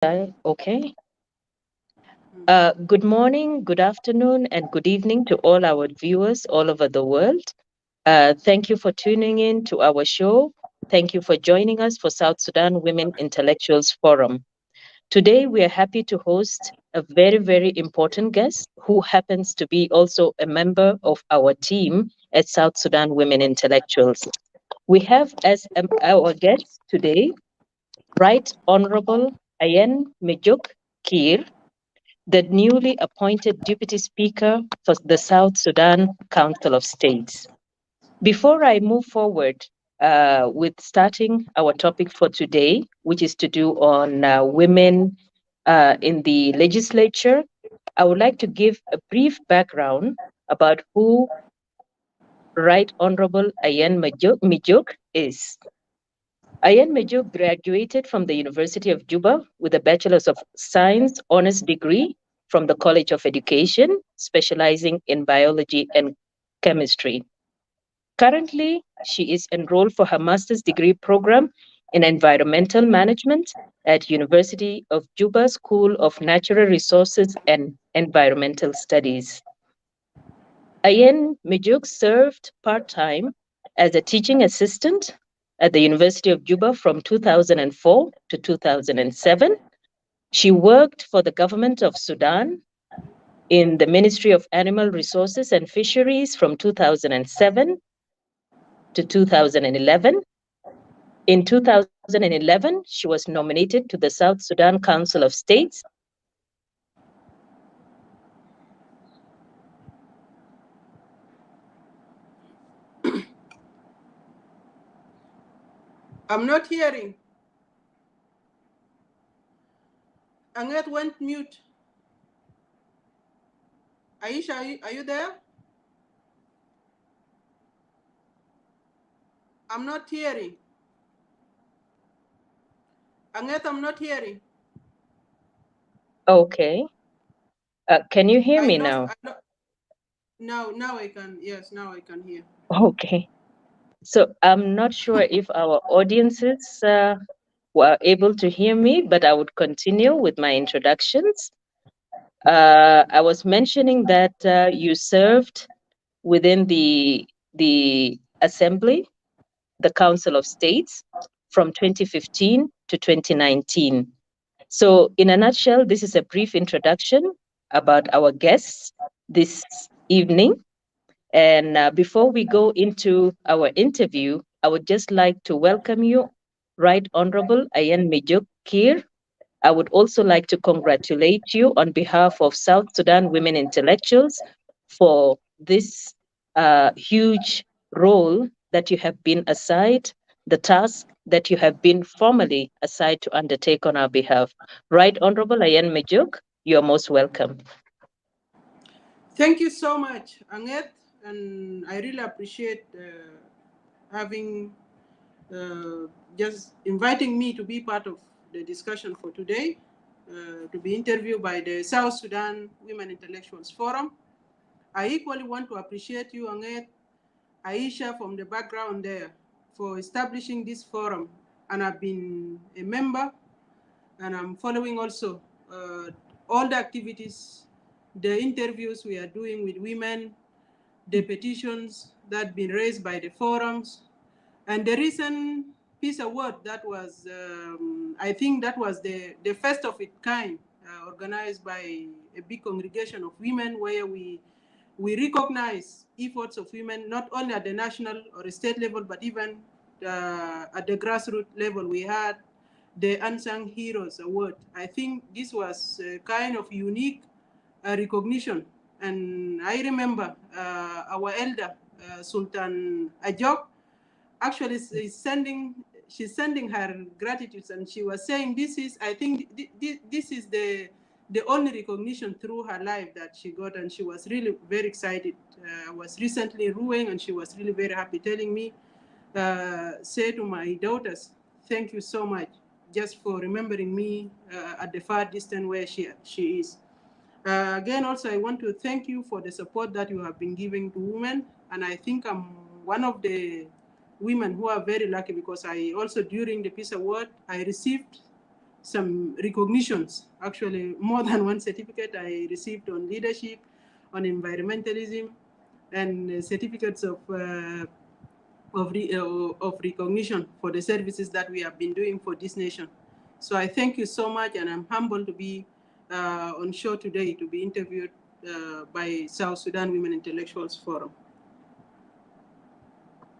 Okay. Good morning, good afternoon, and good evening to all our viewers all over the world. Thank you for tuning in to our show. Thank you for joining us for South Sudan Women Intellectuals Forum. Today, we are happy to host a very, very important guest who happens to be also a member of our team at South Sudan Women Intellectuals. We have as our guest today Right Honorable Ayen Mijuk Kir, the newly appointed Deputy Speaker for the South Sudan Council of States. Before I move forward with starting our topic for today, which is to do on women in the legislature, I would like to give a brief background about who Right Honorable Ayen Mijuk is. Ayan Mejo graduated from the University of Juba with a Bachelor's of Science honors degree from the College of Education, specializing in biology and chemistry. Currently, she is enrolled for her master's degree program in environmental management at University of Juba School of Natural Resources and Environmental Studies. Ayen Mijuk served part-time as a teaching assistant at the University of Juba from 2004 to 2007. She worked for the government of Sudan in the Ministry of Animal Resources and Fisheries from 2007 to 2011. In 2011, she was nominated to the South Sudan Council of States. I'm not hearing. Anget went mute. Aisha, are you there? I'm not hearing. Anget, I'm not hearing. Okay. Can you hear me now? Now I can. Yes, now I can hear. Okay. So I'm not sure if our audiences were able to hear me, but I would continue with my introductions. I was mentioning that you served within the Assembly, the Council of States, from 2015 to 2019. So, in a nutshell, this is a brief introduction about our guests this evening. And before we go into our interview, I would just like to welcome you, Right Honorable Ayan Mijuk Kir. I would also like to congratulate you on behalf of South Sudan Women Intellectuals for this huge role that you have been assigned, the task that you have been formally assigned to undertake on our behalf. Right Honorable Ayan Mijuk, you're most welcome. Thank you so much, Anget, and I really appreciate having just inviting me to be part of the discussion for today, to be interviewed by the South Sudan Women Intellectuals Forum. I equally want to appreciate you, Anget, Aisha from the background there, for establishing this forum. And I've been a member, and I'm following also all the activities, the interviews we are doing with women, the petitions that have been raised by the forums, and the recent peace award that was, I think that was the first of its kind, organized by a big congregation of women, where we recognize efforts of women, not only at the national or state level, but even at the grassroots level. We had the Unsung Heroes Award. I think this was a kind of unique recognition. And I remember our elder, Sultan Ajok, actually is she's sending her gratitude, and she was saying this is, I think this is the only recognition through her life that she got, and she was really very excited. I was recently in Ruweng, and she was really very happy, telling me, say to my daughters, thank you so much just for remembering me at the far distance where she is. Again, also, I want to thank you for the support that you have been giving to women. And I think I'm one of the women who are very lucky, because I also, during the Peace Award, I received some recognitions, actually more than one certificate I received on leadership, on environmentalism, and certificates of recognition for the services that we have been doing for this nation. So I thank you so much, and I'm humbled to be on show today to be interviewed by South Sudan Women Intellectuals Forum.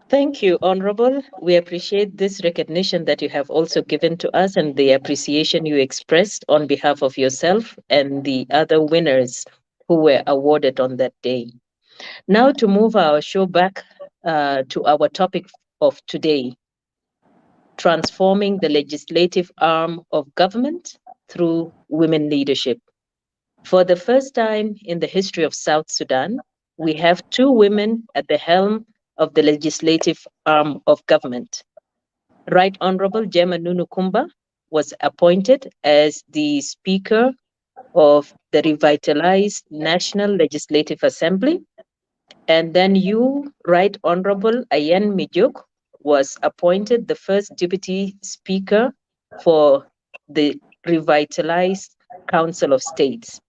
Thank you, Honorable. We appreciate this recognition that you have also given to us and the appreciation you expressed on behalf of yourself and the other winners who were awarded on that day. Now, to move our show back to our topic of today, transforming the legislative arm of government through women leadership. For the first time in the history of South Sudan, we have two women at the helm of the legislative arm of government. Right Honorable Gemma Nunu Kumba was appointed as the Speaker of the revitalized National Legislative Assembly. And then you, Right Honorable Ayen Mijuk, was appointed the first Deputy Speaker for the revitalized Council of States.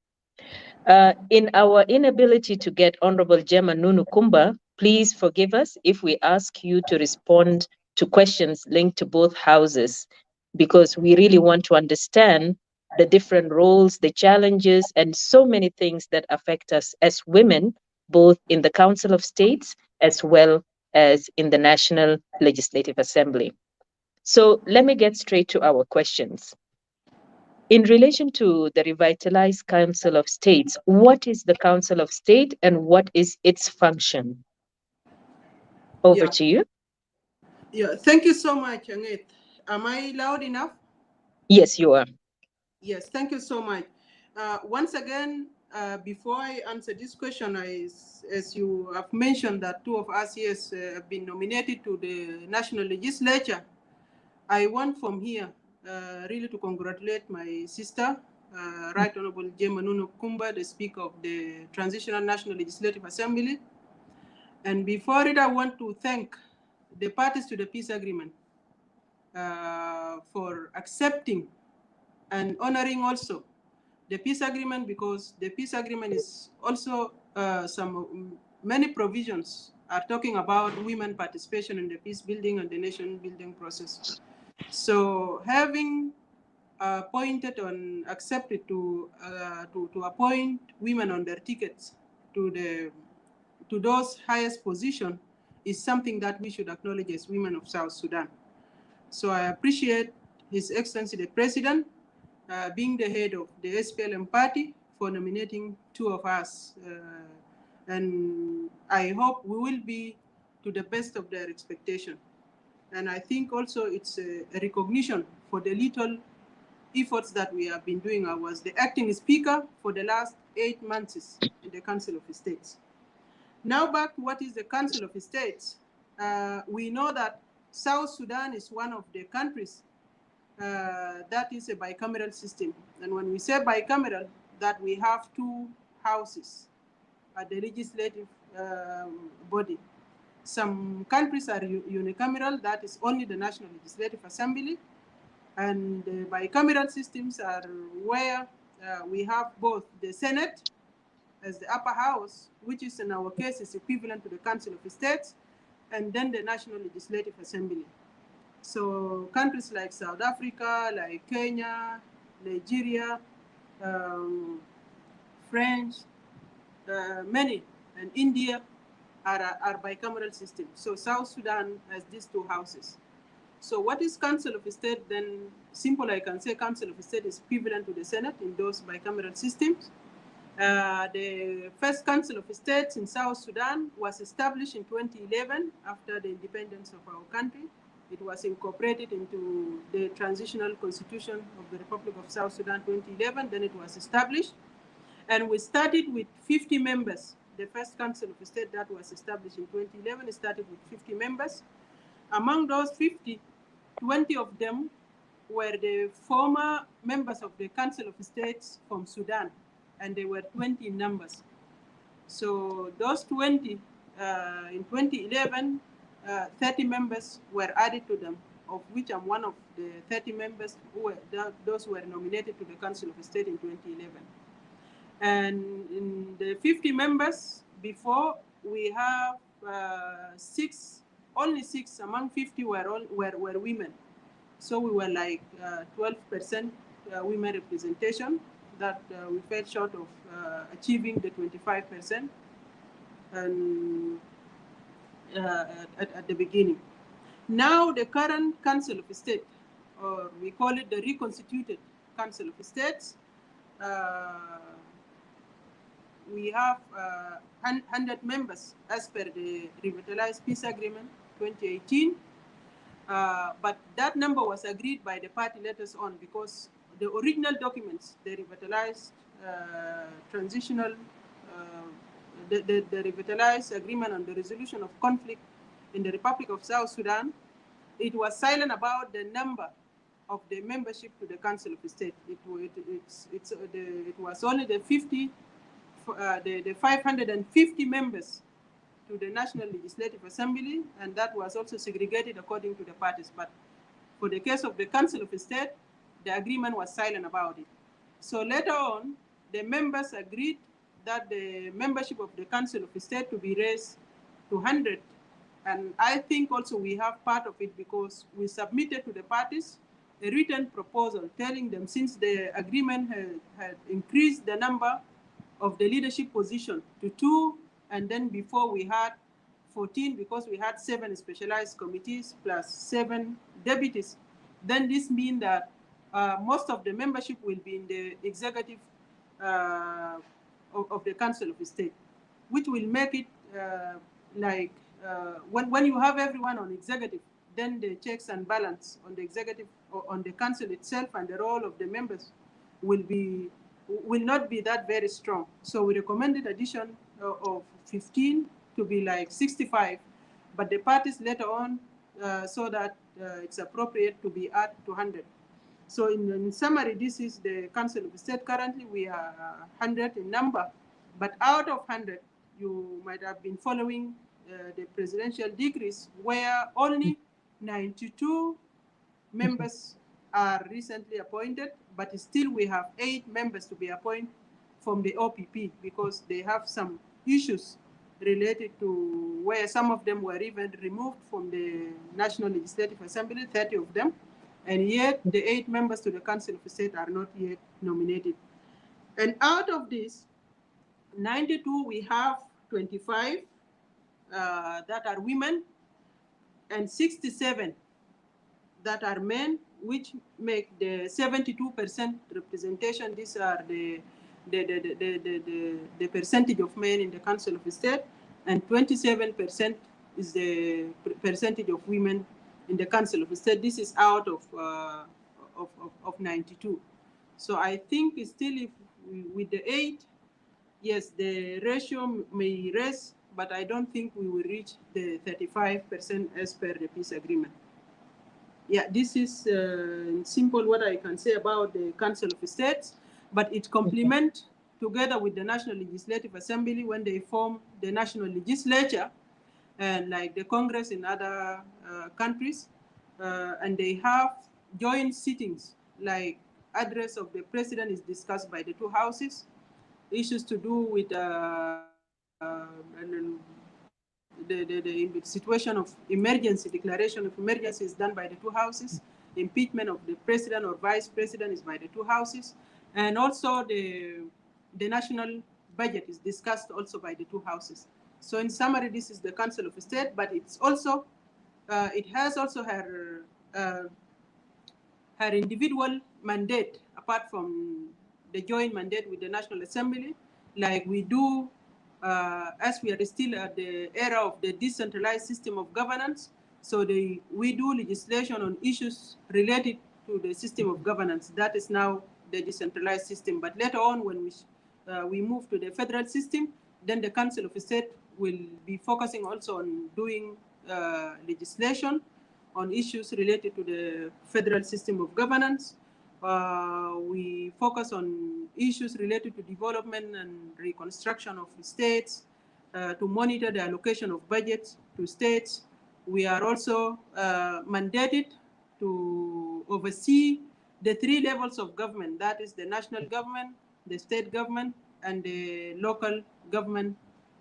In our inability to get Honorable Gemma Nunu Kumba, please forgive us if we ask you to respond to questions linked to both houses, because we really want to understand the different roles, the challenges, and so many things that affect us as women, both in the Council of States as well as in the National Legislative Assembly. So let me get straight to our questions. In relation to the revitalized Council of States, what is the Council of State and what is its function? Over to you. Yeah, thank you so much, Angit. Am I loud enough? Yes, you are. Yes, thank you so much. Once again, before I answer this question, as you have mentioned that two of us here have been nominated to the National Legislature, I want from here really to congratulate my sister, Right Honorable Gemma Nunu Kumba, the Speaker of the Transitional National Legislative Assembly. And before it, I want to thank the parties to the peace agreement for accepting and honoring also the peace agreement, because the peace agreement is also many provisions are talking about women participation in the peace building and the nation building process. So having appointed and accepted to appoint women on their tickets to those highest position is something that we should acknowledge as women of South Sudan. So I appreciate His Excellency the President being the head of the SPLM party for nominating two of us. And I hope we will be to the best of their expectation. And I think also it's a recognition for the little efforts that we have been doing. I was the acting speaker for the last 8 months in the Council of States. Now back to what is the Council of States. We know that South Sudan is one of the countries that is a bicameral system. And when we say bicameral, that we have two houses at the legislative body. Some countries are unicameral, that is only the National Legislative Assembly. And the bicameral systems are where we have both the Senate as the upper house, which is in our case is equivalent to the Council of States, and then the National Legislative Assembly. So countries like South Africa, like Kenya, Nigeria, French, many, and India are bicameral systems. So South Sudan has these two houses. So what is Council of State? Then simple, I can say Council of State is equivalent to the Senate in those bicameral systems. The first Council of States in South Sudan was established in 2011 after the independence of our country. It was incorporated into the transitional constitution of the Republic of South Sudan 2011, then it was established. And we started with 50 members. The first Council of State that was established in 2011 started with 50 members. Among those 50, 20 of them were the former members of the Council of States from Sudan, and they were 20 in numbers. So those 20, in 2011, 30 members were added to them of which I'm one of the 30 members those who were nominated to the Council of State in 2011. And in the 50 members before, we have only six among 50 were women. So we were like 12% women representation, that we fell short of achieving the 25% and, at the beginning. Now the current Council of State, or we call it the reconstituted Council of States, we have 100 members as per the revitalized peace agreement 2018. But that number was agreed by the party letters on, because the original documents, the revitalized transitional, the revitalized agreement on the resolution of conflict in the Republic of South Sudan, it was silent about the number of the membership to the Council of State. It was only the 550 members to the National Legislative Assembly, and that was also segregated according to the parties. But for the case of the Council of State, the agreement was silent about it. So later on, the members agreed that the membership of the Council of State to be raised to 100. And I think also we have part of it, because we submitted to the parties a written proposal telling them, since the agreement had increased the number of the leadership position to 2, and then before we had 14, because we had 7 specialized committees plus 7 deputies, then this means that most of the membership will be in the executive of the Council of State, which will make it when you have everyone on executive, then the checks and balance on the executive, or on the council itself, and the role of the members will not be that very strong. So we recommended addition of 15 to be like 65, but the parties later on so that it's appropriate to be at 200. So in summary, this is the Council of State. Currently, we are 100 in number, but out of 100, you might have been following the presidential decrees, where only 92 members are recently appointed, but still we have 8 members to be appointed from the OPP, because they have some issues related to where some of them were even removed from the National Legislative Assembly, 30 of them, and yet the 8 members to the Council of State are not yet nominated. And out of this 92, we have 25 that are women, and 67 that are men, which make the 72% representation. These are the percentage of men in the Council of State, and 27% is the percentage of women in the Council of State. This is out of 92. So I think still, if with the 8, yes, the ratio may raise, but I don't think we will reach the 35% as per the peace agreement. Yeah, this is simple what I can say about the Council of States, but it complements together with the National Legislative Assembly when they form the national legislature, and like the Congress in other countries, and they have joint sittings, like address of the president is discussed by the 2 houses, issues to do with the situation of emergency, declaration of emergency is done by the 2 houses. Impeachment of the president or vice president is by the 2 houses. And also the national budget is discussed also by the 2 houses. So in summary, this is the Council of State, but it's also, it has also her individual mandate, apart from the joint mandate with the National Assembly, like we do as we are still at the era of the decentralized system of governance. So we do legislation on issues related to the system of governance. That is now the decentralized system. But later on, when we move to the federal system, then the Council of State will be focusing also on doing legislation on issues related to the federal system of governance. We focus on issues related to development and reconstruction of states, to monitor the allocation of budgets to states. We are also mandated to oversee the 3 levels of government, that is the national government, the state government, and the local government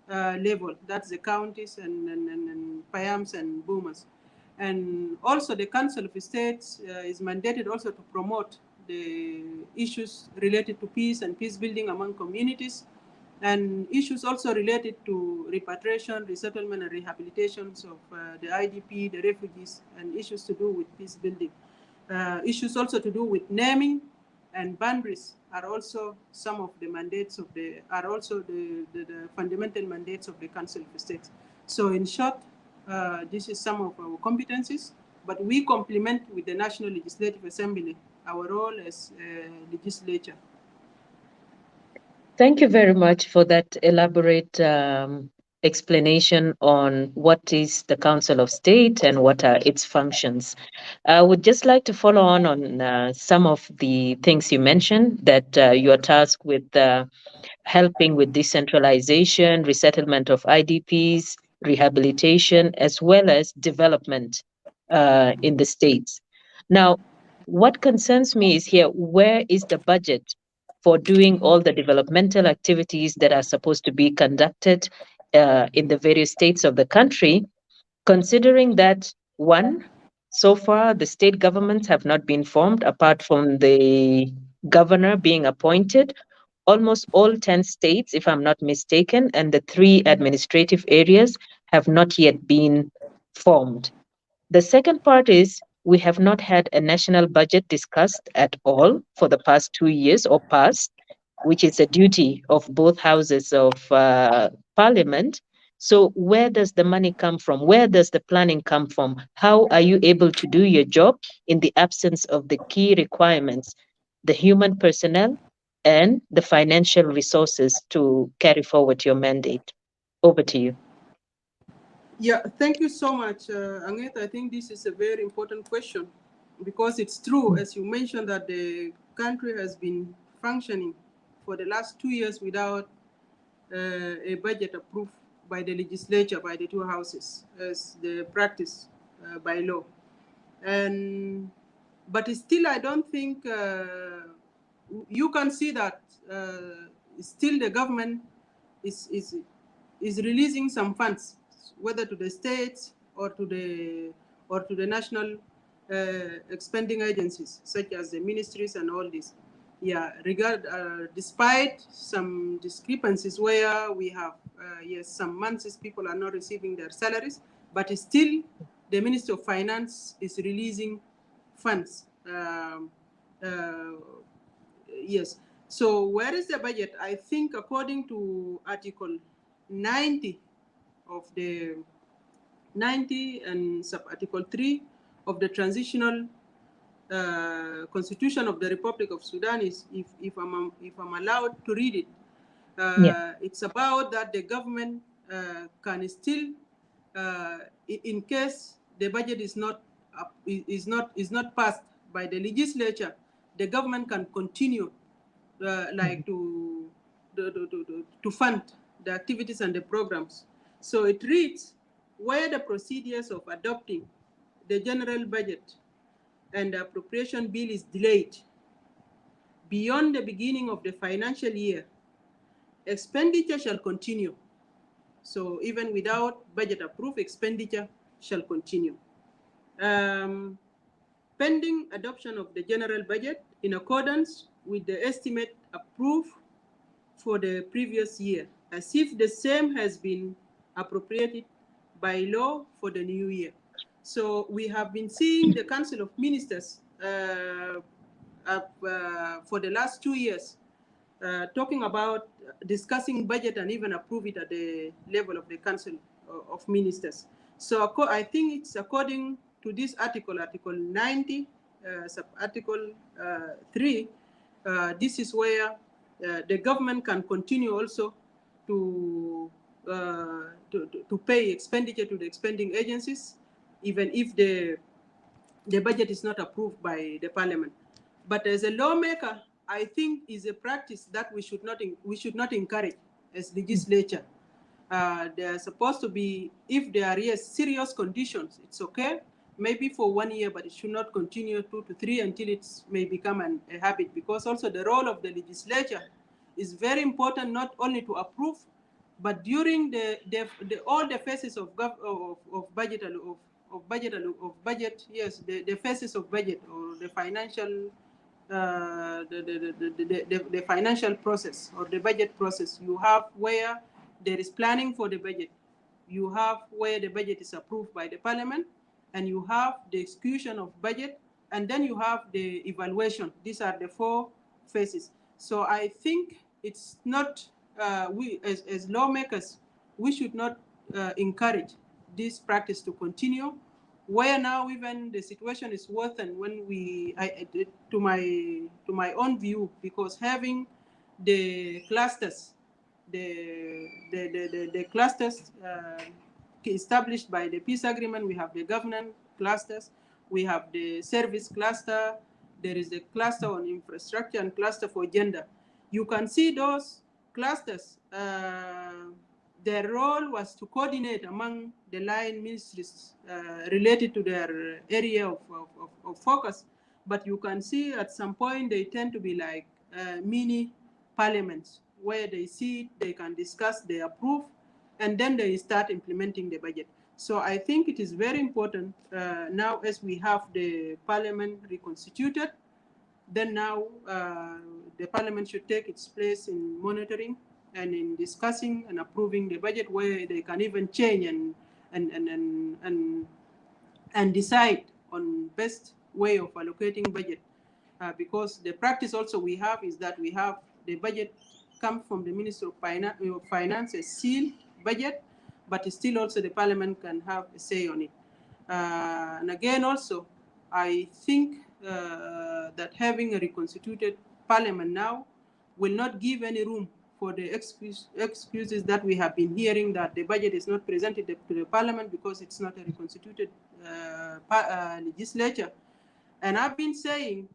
level, that's the counties and PAYAMs and BOOMers. And also the Council of States is mandated also to promote the issues related to peace and peace building among communities, and issues also related to repatriation, resettlement, and rehabilitations of the IDP, the refugees, and issues to do with peace building. Issues also to do with naming and boundaries are also some of the mandates of the fundamental mandates of the Council of States. So in short, this is some of our competencies, but we complement with the National Legislative Assembly our role as legislature. Thank you very much for that elaborate explanation on what is the Council of State and what are its functions. I would just like to follow on some of the things you mentioned, that you are tasked with helping with decentralization, resettlement of IDPs, rehabilitation, as well as development in the states. Now, what concerns me is here, where is the budget for doing all the developmental activities that are supposed to be conducted in the various states of the country, considering that, one, so far the state governments have not been formed apart from the governor being appointed. Almost all 10 states, if I'm not mistaken, and the 3 administrative areas have not yet been formed. The second part is we have not had a national budget discussed at all for the past 2 years or past, which is a duty of both houses of parliament. So where does the money come from? Where does the planning come from? How are you able to do your job in the absence of the key requirements, the human personnel and the financial resources to carry forward your mandate? Over to you. Yeah, thank you so much, Angeth. I think this is a very important question because it's true, as you mentioned, that the country has been functioning for the last 2 years without a budget approved by the legislature, by the 2 houses, as the practice by law. But still, I don't think you can see that still the government is releasing some funds, whether to the states or to the national expending agencies, such as the ministries and all this. Yeah, despite some discrepancies where we have, yes, some months people are not receiving their salaries, but still the Ministry of Finance is releasing funds. Yes. So where is the budget? I think according to Article 90 of the 90 and sub-article 3 of the transitional constitution of the Republic of Sudan, is if I'm allowed to read it, it's about that the government can still, in case the budget is not passed by the legislature, the government can continue to fund the activities and the programs. So it reads, where the procedures of adopting the general budget and the appropriation bill is delayed beyond the beginning of the financial year, expenditure shall continue. So even without budget approved, expenditure shall continue. Pending adoption of the general budget in accordance with the estimate approved for the previous year, as if the same has been appropriated by law for the new year. So we have been seeing the Council of Ministers for the last 2 years talking about discussing budget and even approve it at the level of the Council of Ministers. So I think it's according to this article, Article 90, sub-article 3, this is where the government can continue also to pay expenditure to the expending agencies, even if the budget is not approved by the parliament. But as a lawmaker, I think is a practice that we should not encourage as legislature. They are supposed to be, if there are serious conditions, it's okay. maybe for 1 year, but it should not continue 2 to 3 until it may become a habit, because also the role of the legislature is very important, not only to approve, but during all the phases of budget, yes, the phases of budget, or the financial the financial process, or the budget process. You have where there is planning for the budget, you have where the budget is approved by the parliament, and you have the execution of budget, and then you have the evaluation. These are the 4 phases. So I think it's not, we as lawmakers, we should not encourage this practice to continue, where now even the situation is worsened when to my own view, because having the clusters, the clusters established by the peace agreement. We have the governance clusters, we have the service cluster, there is a cluster on infrastructure and cluster for gender. You can see those clusters, their role was to coordinate among the line ministries related to their area of focus. But you can see at some point they tend to be like mini parliaments, where they see, they can discuss, they approve, and then they start implementing the budget. So I think it is very important now, as we have the parliament reconstituted, then now the parliament should take its place in monitoring and in discussing and approving the budget, where they can even change and decide on best way of allocating budget. Because the practice also we have is that we have the budget come from the Ministry of Finance, a sealed budget, but still also the parliament can have a say on it. And again, also, I think that having a reconstituted parliament now will not give any room for the excuses that we have been hearing, that the budget is not presented to the parliament because it's not a reconstituted legislature. And I've been saying,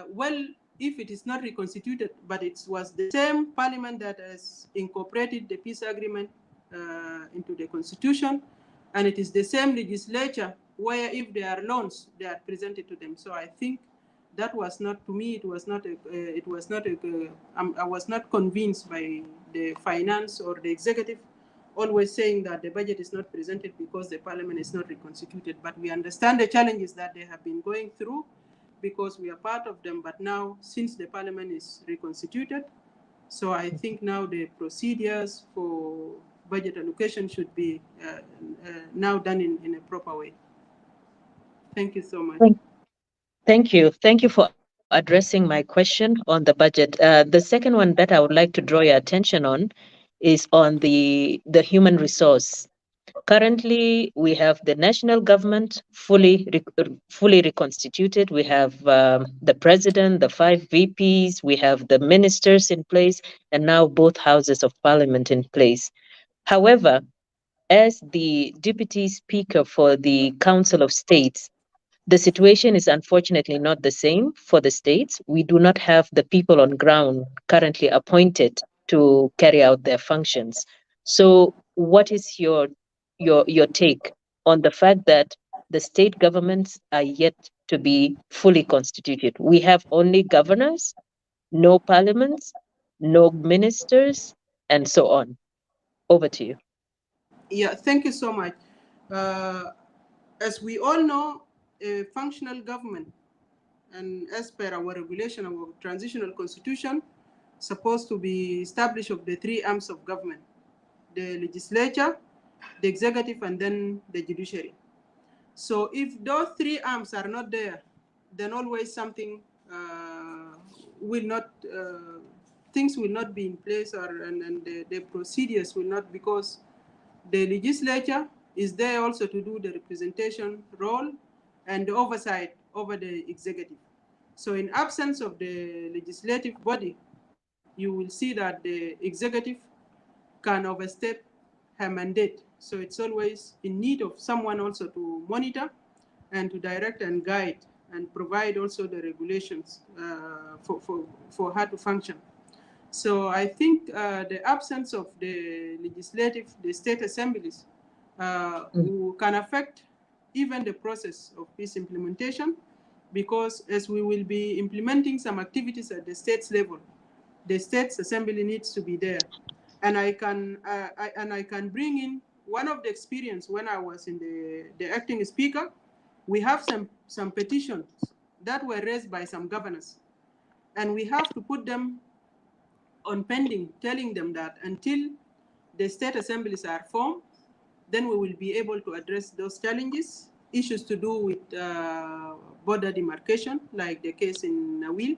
well, if it is not reconstituted, but it was the same parliament that has incorporated the peace agreement into the constitution, and it is the same legislature where if there are loans, they are presented to them. So I think that was not, to me, I was not convinced by the finance or the executive always saying that the budget is not presented because the parliament is not reconstituted. But we understand the challenges that they have been going through, because we are part of them. But now, since the parliament is reconstituted, so I think now the procedures for budget allocation should be now done in a proper way. Thank you so much. Thank you. Thank you for addressing my question on the budget. The second one that I would like to draw your attention on is on the human resource. Currently, we have the national government fully reconstituted. We have the president, the 5 VPs, we have the ministers in place, and now both houses of parliament in place. However, as the deputy speaker for the Council of States, the situation is unfortunately not the same for the states. We do not have the people on ground currently appointed to carry out their functions. So what is your take on the fact that the state governments are yet to be fully constituted? We have only governors, no parliaments, no ministers, and so on. Over to you. Yeah, thank you so much. As we all know, a functional government, and as per our regulation, our transitional constitution, supposed to be established of the 3 arms of government: the legislature, the executive, and then the judiciary. So if those 3 arms are not there, then always something will not, things will not be in place, and the procedures will not, because the legislature is there also to do the representation role and the oversight over the executive. So in absence of the legislative body, you will see that the executive can overstep her mandate. So it's always in need of someone also to monitor and to direct and guide and provide also the regulations for her to function. So I think the absence of the legislative, the state assemblies, can affect even the process of peace implementation, because as we will be implementing some activities at the states level, the states assembly needs to be there. And I can bring in one of the experience when I was in the acting speaker. We have some petitions that were raised by some governors, and we have to put them on pending, telling them that until the state assemblies are formed, then we will be able to address those challenges, issues to do with border demarcation, like the case in Nawil,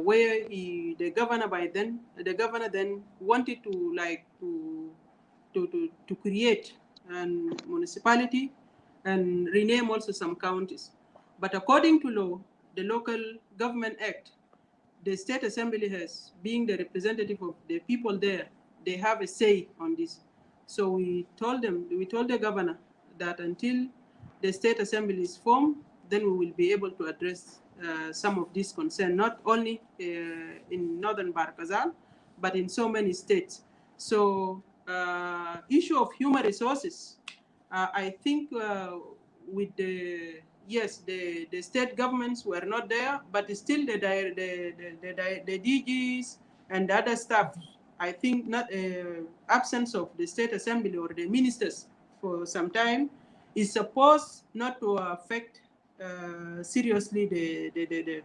where the governor then wanted to create a municipality and rename also some counties. But according to law, the Local Government Act, the state assembly has, being the representative of the people there, they have a say on this. So we told the governor that until the state assembly is formed, then we will be able to address some of these concerns, not only in northern Bahr Ghazal, but in so many states. So issue of human resources, I think with the state governments were not there, but still the DGs and the other staff, I think not absence of the state assembly or the ministers for some time is supposed not to affect seriously the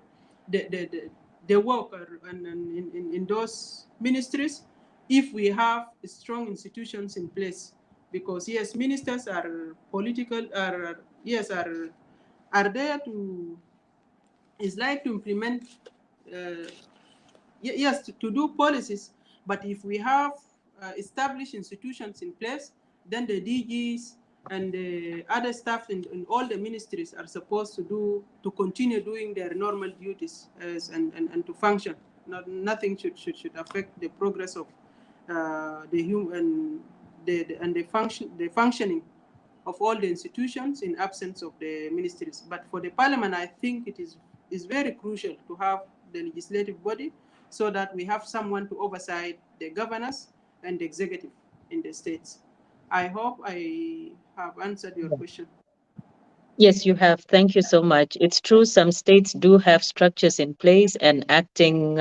work in those ministries if we have strong institutions in place. Because yes, ministers are political, are there to, is like to implement, yes, to do policies. But if we have established institutions in place, then the DGs and the other staff in all the ministries are supposed to continue doing their normal duties and to function. Nothing should affect the progress of the human the functioning of all the institutions in absence of the ministries. But for the parliament, I think it is very crucial to have the legislative body so that we have someone to oversight the governors and the executive in the states. I hope I have answered your question. Yes, you have. Thank you so much. It's true, some states do have structures in place and acting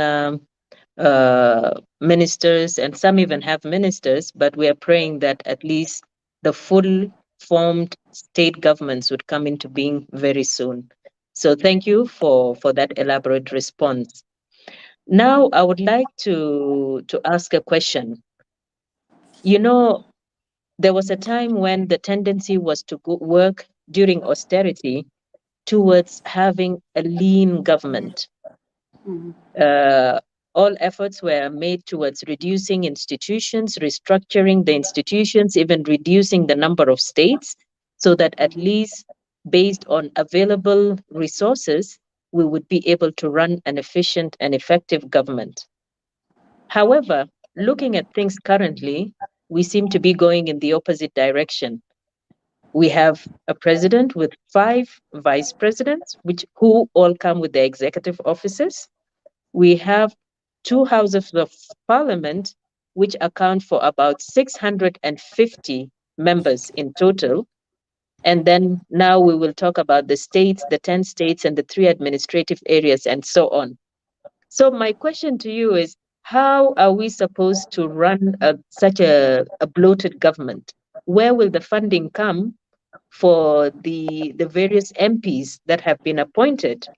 ministers, and some even have ministers, but we are praying that at least the full formed state governments would come into being very soon. So thank you for that elaborate response. Now I would like to ask a question. You know, there was a time when the tendency was to work during austerity towards having a lean government. Mhm. All efforts were made towards reducing institutions, restructuring the institutions, even reducing the number of states, so that at least based on available resources, we would be able to run an efficient and effective government. However, looking at things currently, we seem to be going in the opposite direction. We have a president with 5 vice presidents, who all come with their executive offices. We have 2 houses of parliament, which account for about 650 members in total. And then now we will talk about the states, the 10 states, and the 3 administrative areas, and so on. So my question to you is, how are we supposed to run such a bloated government? Where will the funding come for the various MPs that have been appointed?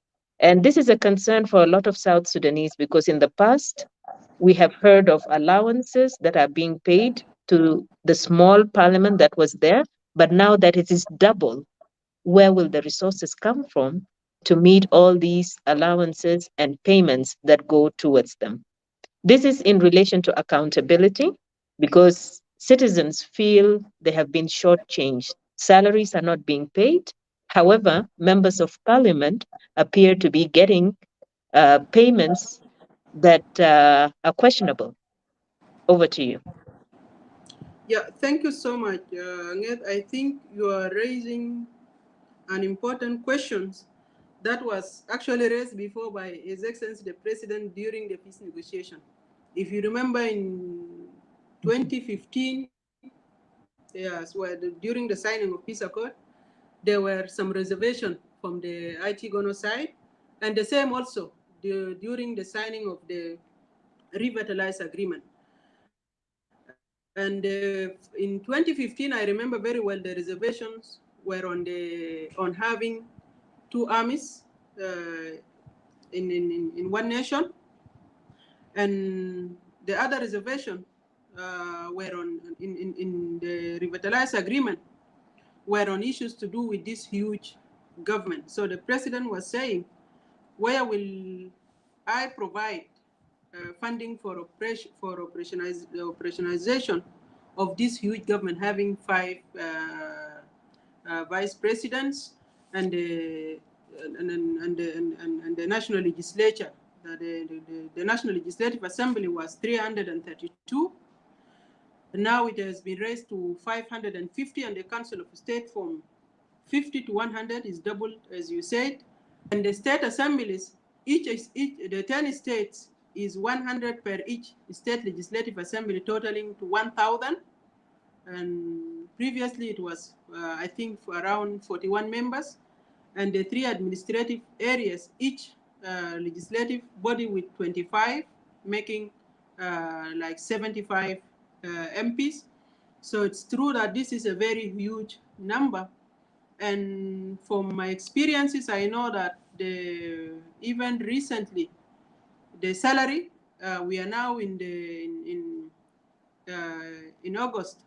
And this is a concern for a lot of South Sudanese, because in the past, we have heard of allowances that are being paid to the small parliament that was there, but now that it is double, where will the resources come from to meet all these allowances and payments that go towards them? This is in relation to accountability, because citizens feel they have been shortchanged. Salaries are not being paid. However, members of parliament appear to be getting payments that are questionable. Over to you. Yeah, thank you so much, Ned. I think you are raising an important question that was actually raised before by His Excellency the President during the peace negotiation. If you remember in 2015, yes, during the signing of peace accord, there were some reservation from the IT-GONO side, and the same also during the signing of the revitalized agreement. And in 2015, I remember very well the reservations were on having two armies in one nation, and the other reservation were in the revitalized agreement were on issues to do with this huge government. So the president was saying, where will I provide funding for operationalization of this huge government, having five vice presidents and the national legislature. The National Legislative Assembly was 332. Now it has been raised to 550, and the Council of State from 50 to 100 is doubled, as you said. And the state assemblies, the 10 states is 100 per each state legislative assembly, totaling to 1,000. And previously it was, I think, around 41 members. And the 3 administrative areas, each legislative body with 25, making like 75 MPs. So it's true that this is a very huge number. And from my experiences, I know that even recently, the salary, we are now in August,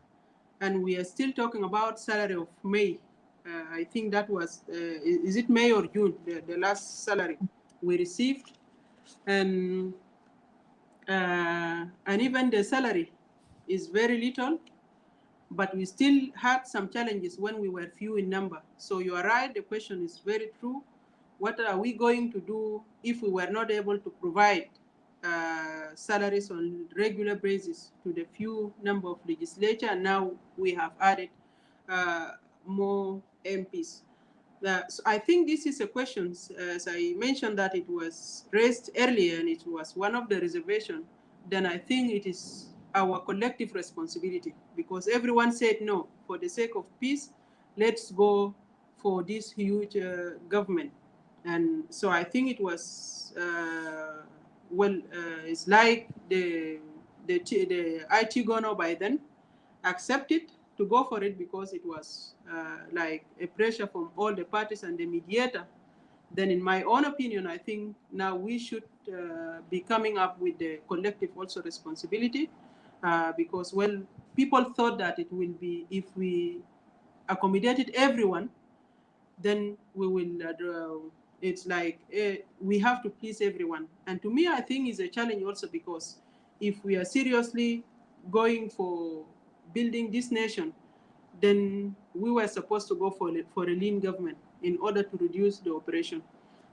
and we are still talking about salary of May. I think that was, is it May or June, the last salary we received. And even the salary is very little, but we still had some challenges when we were few in number. So you are right, the question is very true. What are we going to do if we were not able to provide salaries on regular basis to the few number of legislature, and now we have added more MPs. So I think this is a question, as I mentioned that it was raised earlier and it was one of the reservations, then I think it is our collective responsibility, because everyone said no, for the sake of peace, let's go for this huge government. And so I think it was, it's like the IT-GONO by then accepted to go for it, because it was like a pressure from all the parties and the mediator. Then in my own opinion, I think now we should be coming up with the collective also responsibility, because, well, people thought that it will be, if we accommodated everyone, then we will, it's like we have to please everyone. And to me, I think it's a challenge also, because if we are seriously going for building this nation, then we were supposed to go for a lean government in order to reduce the operation.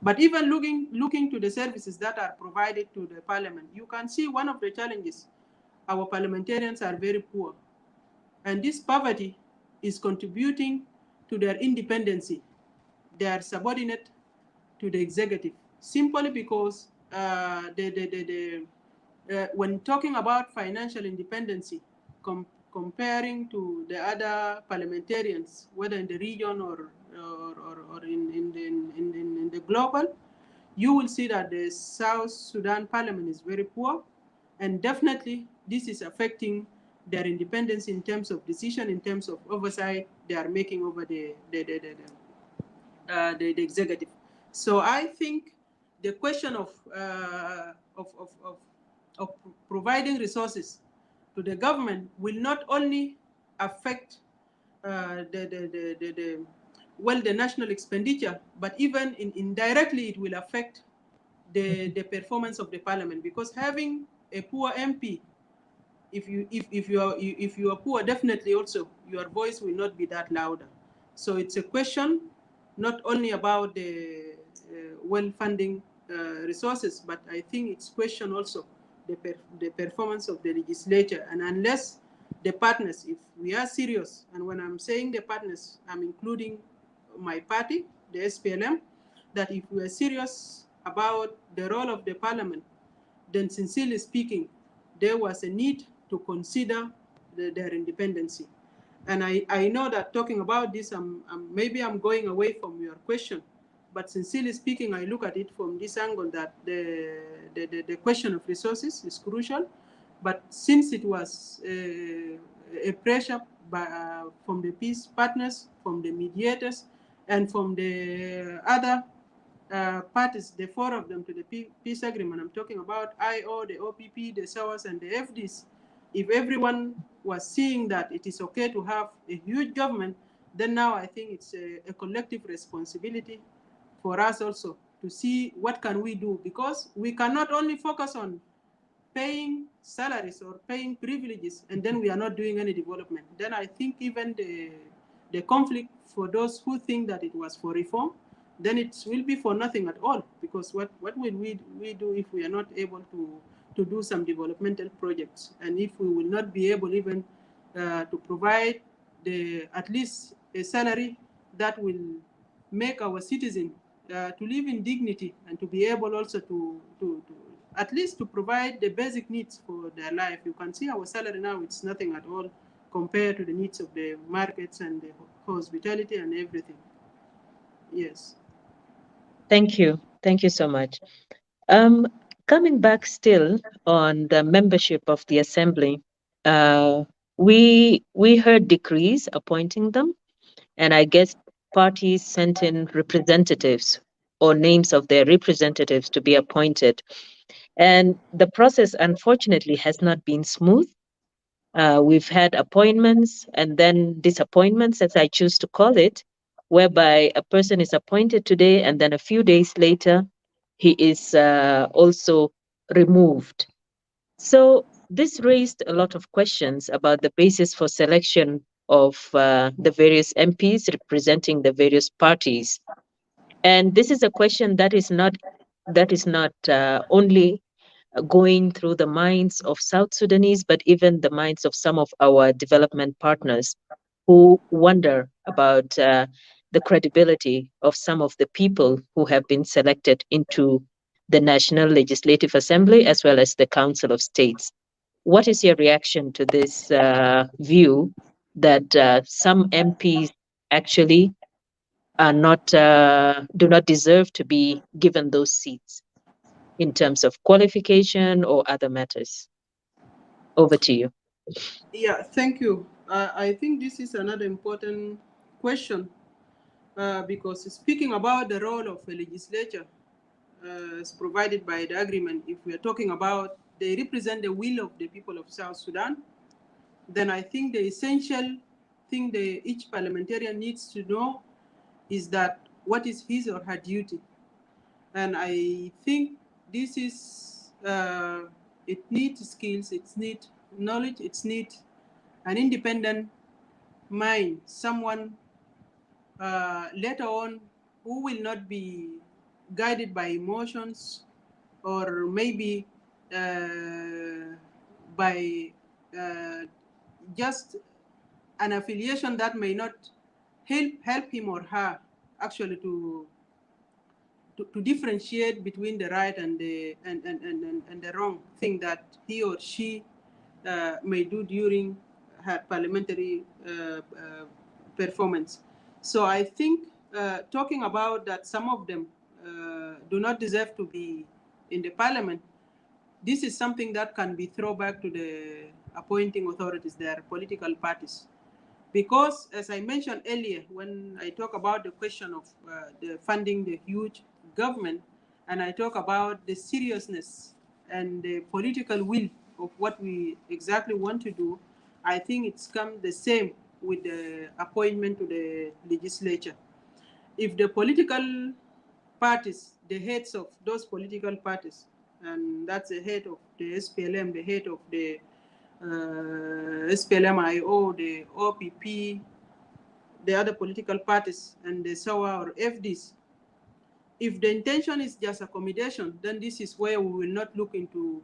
But even looking to the services that are provided to the parliament, you can see one of the challenges. Our parliamentarians are very poor, and this poverty is contributing to their independency. They are subordinate to the executive, simply because when talking about financial independency, comparing to the other parliamentarians, whether in the region or in the global, you will see that the South Sudan parliament is very poor, and definitely this is affecting their independence in terms of decision, in terms of oversight they are making over the executive. So I think the question of providing resources to the government will not only affect the national expenditure, but even indirectly it will affect the performance of the parliament, because having a poor MP, if you are poor, definitely also your voice will not be that louder. So it's a question not only about the well-funding resources, but I think it's question also the performance of the legislature. And unless the partners, if we are serious, and when I'm saying the partners, I'm including my party, the SPLM, that if we are serious about the role of the parliament, then sincerely speaking, there was a need to consider their independency. And I know that talking about this, maybe I'm going away from your question, but sincerely speaking, I look at it from this angle that the question of resources is crucial. But since it was a pressure from the peace partners, from the mediators, and from the other parties, the four of them to the peace agreement, I'm talking about IO, the OPP, the SAWAS, and the FDs. If everyone was seeing that it is okay to have a huge government, then now I think it's a collective responsibility for us also to see what can we do, because we cannot only focus on paying salaries or paying privileges and then we are not doing any development. Then I think even the conflict, for those who think that it was for reform, then it will be for nothing at all, because what will we do if we are not able to do some developmental projects, and if we will not be able even to provide at least a salary that will make our citizens to live in dignity and to be able also to at least to provide the basic needs for their life. You can see our salary now, it's nothing at all compared to the needs of the markets and the hospitality and everything. Yes. Thank you. Thank you so much. Coming back still on the membership of the assembly, we heard decrees appointing them, and I guess parties sent in representatives or names of their representatives to be appointed. And the process, unfortunately, has not been smooth. We've had appointments and then disappointments, as I choose to call it, whereby a person is appointed today and then a few days later, he is also removed. So this raised a lot of questions about the basis for selection of the various MPs representing the various parties. And this is a question that is not only going through the minds of South Sudanese, but even the minds of some of our development partners who wonder about the credibility of some of the people who have been selected into the National Legislative Assembly as well as the Council of States. What is your reaction to this view that some MPs actually are not do not deserve to be given those seats in terms of qualification or other matters? Over to you. Yeah, thank you. I think this is another important question because speaking about the role of a legislature as provided by the agreement, if we are talking about they represent the will of the people of South Sudan, then I think the essential thing each parliamentarian needs to know is that what is his or her duty. And I think this is, it needs skills, it needs knowledge, it needs an independent mind, someone later on who will not be guided by emotions or maybe by just an affiliation that may not help him or her actually to differentiate between the right and the wrong thing that he or she may do during her parliamentary performance. So I think talking about that some of them do not deserve to be in the parliament, this is something that can be thrown back to the appointing authorities, their political parties. Because, as I mentioned earlier, when I talk about the question of the funding the huge government, and I talk about the seriousness and the political will of what we exactly want to do, I think it's come the same with the appointment to the legislature. If the political parties, the heads of those political parties, and that's the head of the SPLM, the head of the SPLM-IO, the OPP, the other political parties, and the SAWA or FDs. If the intention is just accommodation, then this is where we will not look into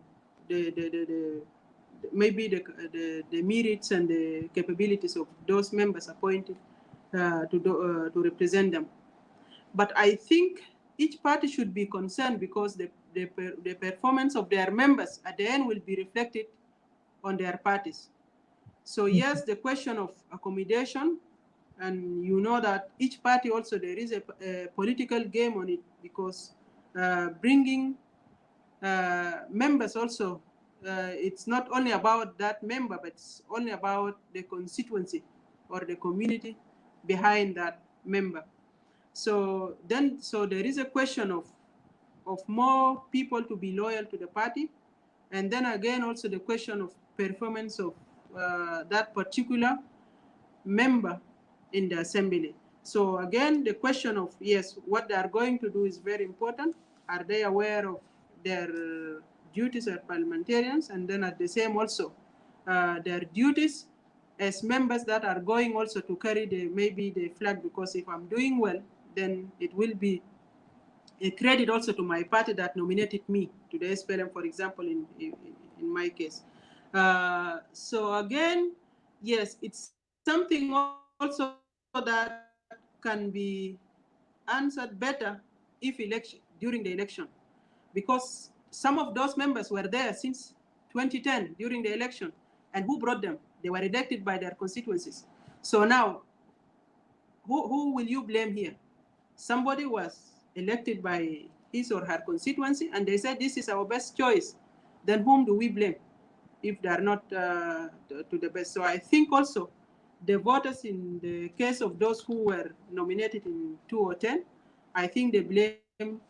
maybe the merits and the capabilities of those members appointed to represent them. But I think each party should be concerned because the performance of their members at the end will be reflected on their parties. So yes, the question of accommodation, and you know that each party also there is a political game on it, because bringing members also, it's not only about that member, but it's only about the constituency or the community behind that member. So there is a question of more people to be loyal to the party, and then again also the question of performance of that particular member in the assembly. So again, the question of, yes, what they are going to do is very important. Are they aware of their duties as parliamentarians, and then at the same also their duties as members that are going also to carry maybe the flag, because if I'm doing well, then it will be a credit also to my party that nominated me to the SPLM, for example, in my case. So again, yes, it's something also that can be answered better if during the election, because some of those members were there since 2010 during the election, and who brought them? They were elected by their constituencies. So now, who will you blame here? Somebody was elected by his or her constituency, and they said this is our best choice. Then whom do we blame if they are not to the best? So I think also the voters, in the case of those who were nominated in 2010, I think the blame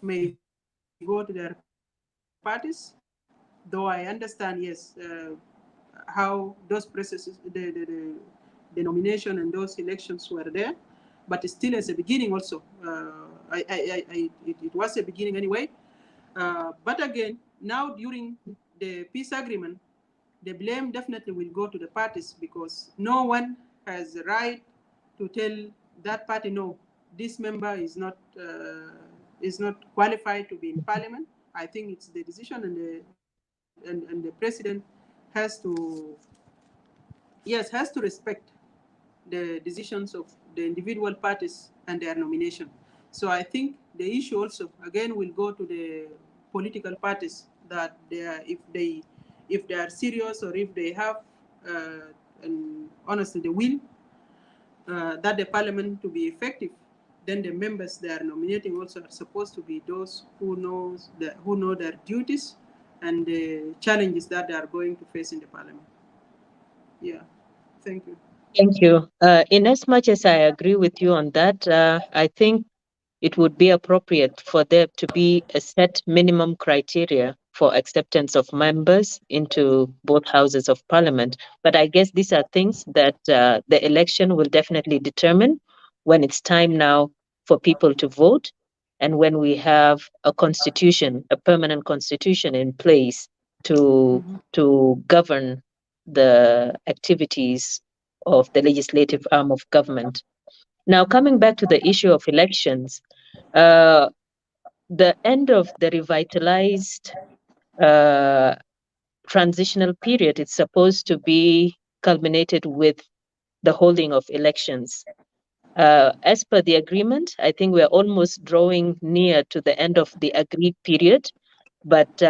may go to their parties, though I understand, yes, how those processes, the nomination and those elections were there, but still as a beginning also, it was a beginning anyway. But again, now during the peace agreement, the blame definitely will go to the parties, because no one has the right to tell that party, no, this member is not qualified to be in parliament. I think it's the decision, and the president has to, yes, has to respect the decisions of the individual parties and their nomination. So I think the issue also again will go to the political parties, that they are, if they are serious, or if they have and honestly the will that the parliament to be effective, then the members they are nominating also are supposed to be those who know their duties and the challenges that they are going to face in the parliament. Yeah, thank you. Thank you. In as much as I agree with you on that, I think it would be appropriate for there to be a set minimum criteria for acceptance of members into both houses of parliament. But I guess these are things that the election will definitely determine when it's time now for people to vote, and when we have a constitution, a permanent constitution in place to govern the activities of the legislative arm of government. Now, coming back to the issue of elections, uh, the end of the revitalized uh, transitional period is supposed to be culminated with the holding of elections. As per the agreement, I think we're almost drawing near to the end of the agreed period, but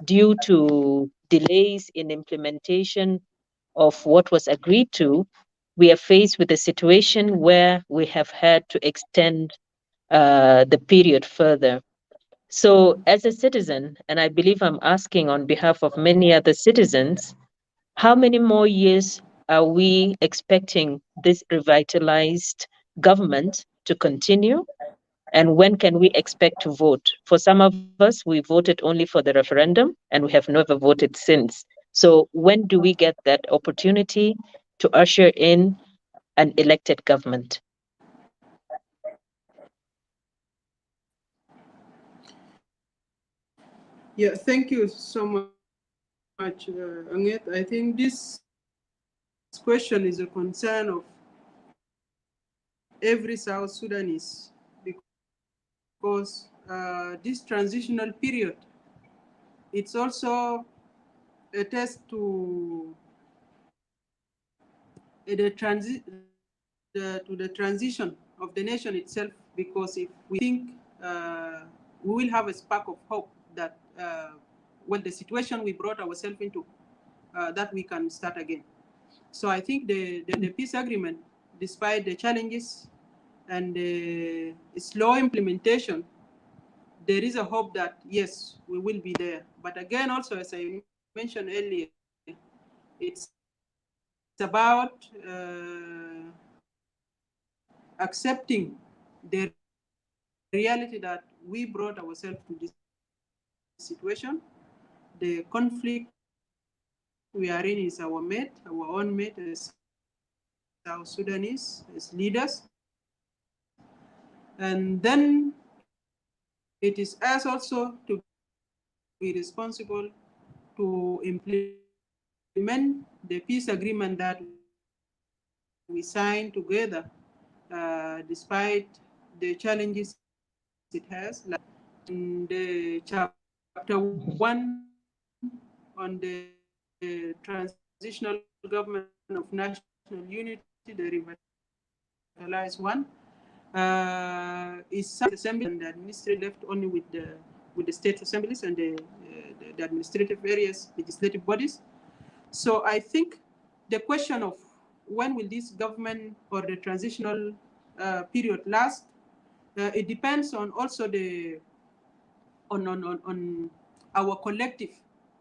due to delays in implementation of what was agreed to, we are faced with a situation where we have had to extend the period further. So, as a citizen, and I believe I'm asking on behalf of many other citizens, how many more years are we expecting this revitalized government to continue? And when can we expect to vote? For some of us, we voted only for the referendum and we have never voted since. So, when do we get that opportunity to usher in an elected government? Yeah, thank you so much, Anget. I think this question is a concern of every South Sudanese, because this transitional period, it's also a test to the transition of the nation itself, because if we think we will have a spark of hope that well, the situation we brought ourselves into, that we can start again. So I think the peace agreement, despite the challenges and the slow implementation, there is a hope that yes, we will be there. But again, also as I mentioned earlier, it's about accepting the reality that we brought ourselves to this situation. The conflict we are in is our mate, our own mate as South Sudanese, as leaders. And then it is us also to be responsible to implement the peace agreement that we signed together, despite the challenges it has. Like in the chapter 1 on the transitional government of national unity, the revitalized one, is assembly and the administrative left only with the state assemblies and the administrative areas, legislative bodies. So I think the question of when will this government or the transitional period last, it depends on also the on our collective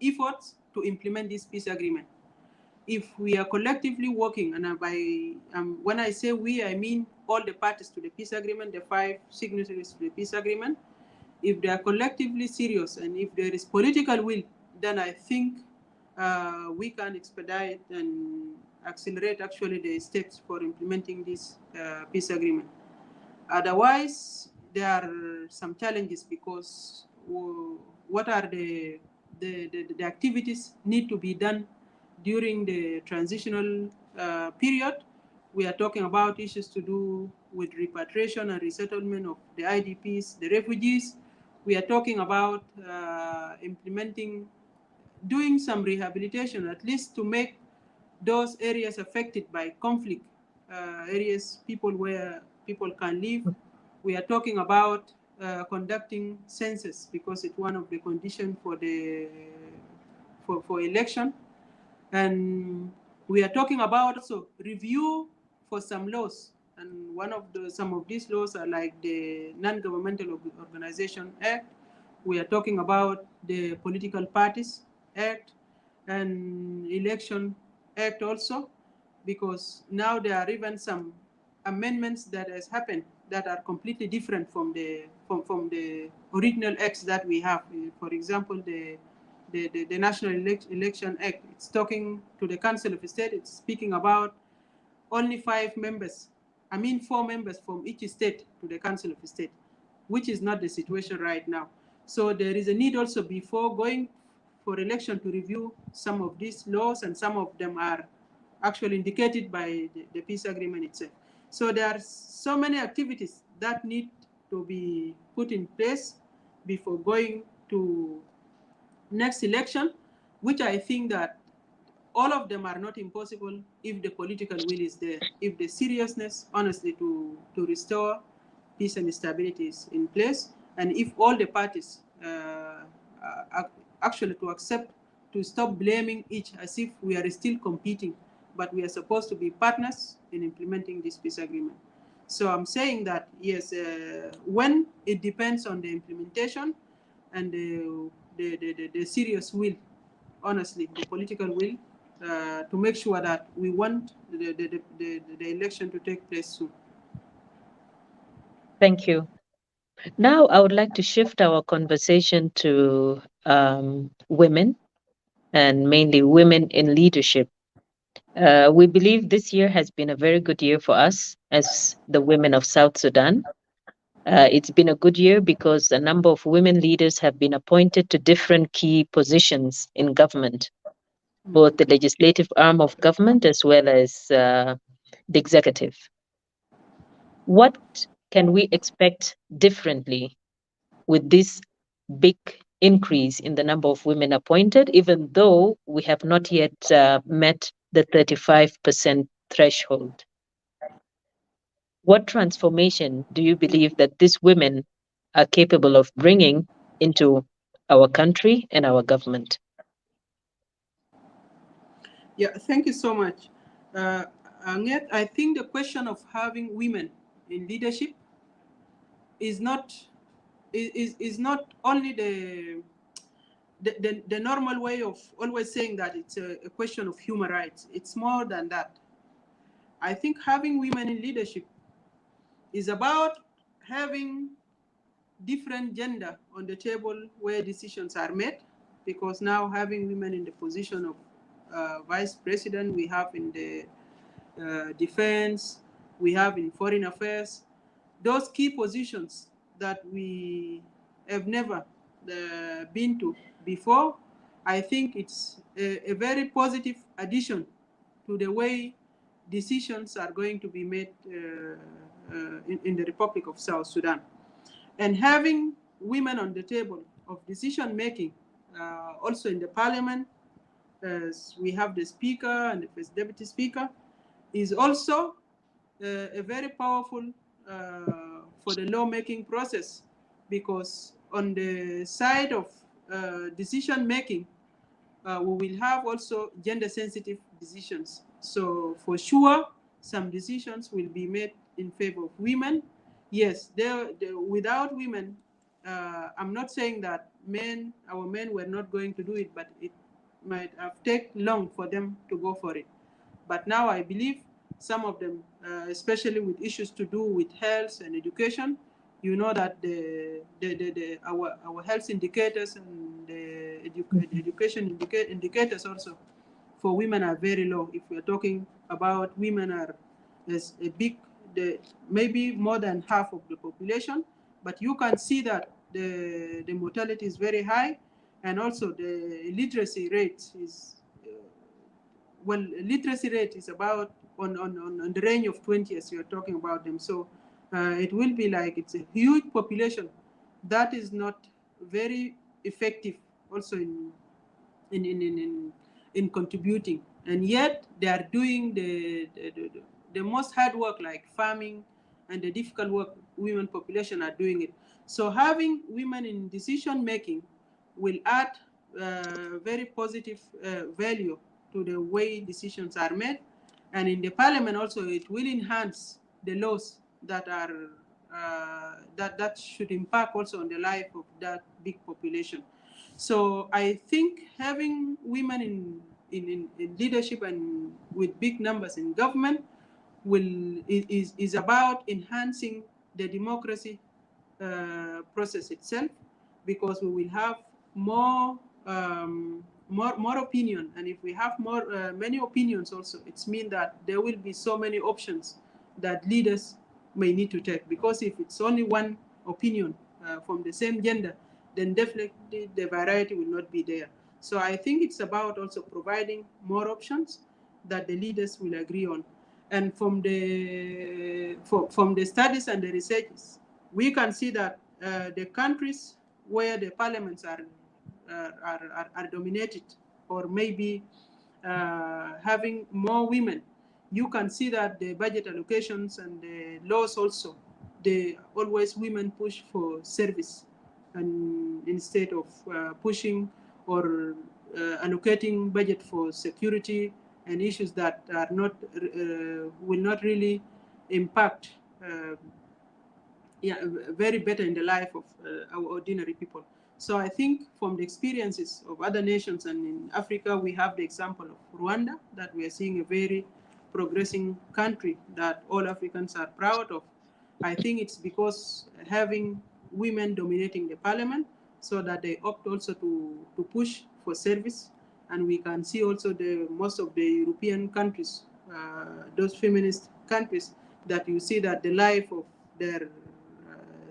efforts to implement this peace agreement. If we are collectively working, and when I say we, I mean all the parties to the peace agreement, the 5 signatories to the peace agreement, if they are collectively serious and if there is political will, then I think we can expedite and accelerate actually the steps for implementing this peace agreement. Otherwise, there are some challenges because what are the activities need to be done during the transitional period. We are talking about issues to do with repatriation and resettlement of the IDPs, the refugees. We are talking about doing some rehabilitation, at least to make those areas affected by conflict, areas people where people can live. We are talking about conducting census because it's one of the conditions for election. And we are talking about also review for some laws. And some of these laws are like the Non-Governmental Organization Act. We are talking about the Political Parties Act and Election Act also, because now there are even some amendments that has happened that are completely different from the original acts that we have. For example, the National Election Act, it's talking to the Council of State, it's speaking about only 5 members, 4 members from each state to the Council of State, which is not the situation right now. So there is a need also before going for election to review some of these laws, and some of them are actually indicated by the peace agreement itself. So there are so many activities that need to be put in place before going to next election, which I think that all of them are not impossible if the political will is there, if the seriousness, honestly, to restore peace and stability is in place, and if all the parties actually to accept to stop blaming each as if we are still competing, but we are supposed to be partners in implementing this peace agreement. So I'm saying that, yes, when it depends on the implementation and the serious will, honestly, the political will, to make sure that we want the election to take place soon. Thank you. Now, I would like to shift our conversation to women, and mainly women in leadership. We believe this year has been a very good year for us as the women of South Sudan. It's been a good year because a number of women leaders have been appointed to different key positions in government, both the legislative arm of government as well as the executive. What can we expect differently with this big increase in the number of women appointed, even though we have not yet met the 35% threshold? What transformation do you believe that these women are capable of bringing into our country and our government? Yeah, thank you so much. Yet I think the question of having women in leadership is not not only the normal way of always saying that it's a question of human rights. It's more than that. I think having women in leadership is about having different gender on the table where decisions are made, because now having women in the position of vice president, we have in the defense, we have in foreign affairs, those key positions that we have never been to before. I think it's a very positive addition to the way decisions are going to be made in the Republic of South Sudan. And having women on the table of decision making, also in the parliament, as we have the speaker and the first deputy speaker, is also a very powerful for the lawmaking process, because on the side of decision making, we will have also gender sensitive decisions. So for sure, some decisions will be made in favor of women. Yes, without women, I'm not saying that our men were not going to do it, but it might have taken long for them to go for it. But now I believe some of them, especially with issues to do with health and education, you know that our health indicators and the education indicators also for women are very low. If we're talking about women are as a big, maybe more than half of the population, but you can see that the mortality is very high, and also the literacy rate is well, literacy rate is about on the range of 20 as you're talking about them. So it will be like it's a huge population that is not very effective also in contributing, and yet they are doing the most hard work like farming and the difficult work women population are doing it. So having women in decision making will add very positive value to the way decisions are made, and in the parliament also it will enhance the laws that are that should impact also on the life of that big population. So I think having women in leadership and with big numbers in government is about enhancing the democracy process itself, because we will have more opinion, and if we have many opinions also, it's mean that there will be so many options that leaders may need to take, because if it's only one opinion from the same gender, then definitely the variety will not be there. So I think it's about also providing more options that the leaders will agree on. And from the studies and the researches, we can see that the countries where the parliaments are dominated, or maybe having more women, you can see that the budget allocations and the laws also, they always women push for service, and instead of pushing or allocating budget for security and issues that are not will not really impact very better in the life of our ordinary people. So I think from the experiences of other nations, and in Africa we have the example of Rwanda, that we are seeing a very progressing country that all Africans are proud of. I think it's because having women dominating the parliament, so that they opt also to push for service. And we can see also most of the European countries, those feminist countries, that you see that the life of their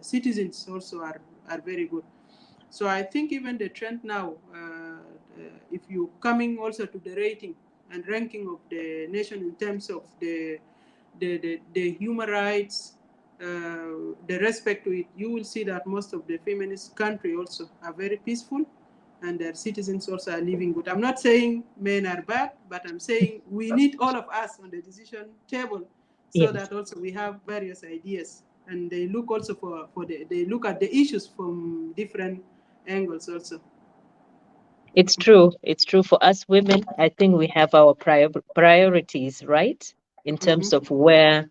citizens also are very good. So I think even the trend now, if you're coming also to the rating and ranking of the nation in terms of the human rights, the respect to it, you will see that most of the feminist countries also are very peaceful, and their citizens also are living good. I'm not saying men are bad, but I'm saying we need all of us on the decision table, so that also we have various ideas, and they look also they look at the issues from different angles also. It's true. It's true for us women. I think we have our priorities, right? In terms Mm-hmm. of where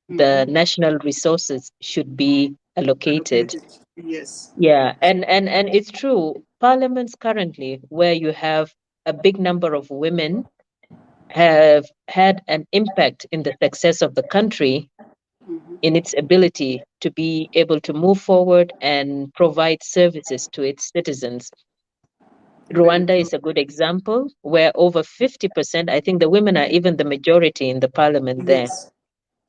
the Mm-hmm. national resources should be allocated. Allocated. Yes. Yeah, and it's true. Parliaments currently, where you have a big number of women, have had an impact in the success of the country, Mm-hmm. in its ability to be able to move forward and provide services to its citizens. Very Rwanda true. is a good example where over 50%, I think the women are even the majority in the parliament there. Yes.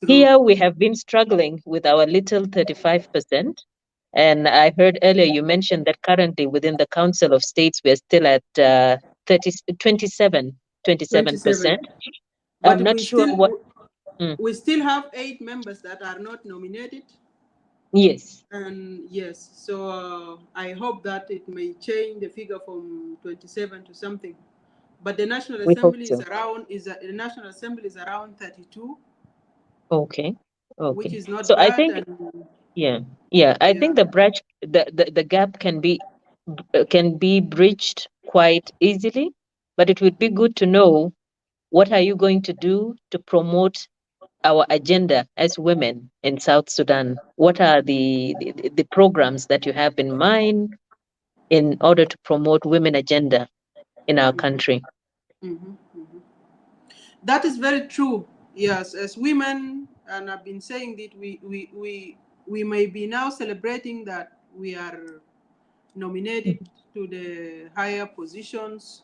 True. Here we have been struggling with our little 35%. And I heard earlier you mentioned that currently within the Council of States, we're still at 27, 27. 27%. I'm But not sure what. Mm, we still have 8 members that are not nominated. yes, And yes, so I hope that it may change the figure from 27 to something. But the National we hope Assembly is so. around the National Assembly is around 32, Okay, which okay. is not So I bad. think, And yeah, yeah, I yeah. think the gap can be bridged quite easily, but it would be good to know what are you going to do to promote our agenda as women in South Sudan? What are the programs that you have in mind in order to promote women agenda in our country? Mhm, mhm. That is very true. Yes, as women, and I've been saying that we may be now celebrating that we are nominated to the higher positions.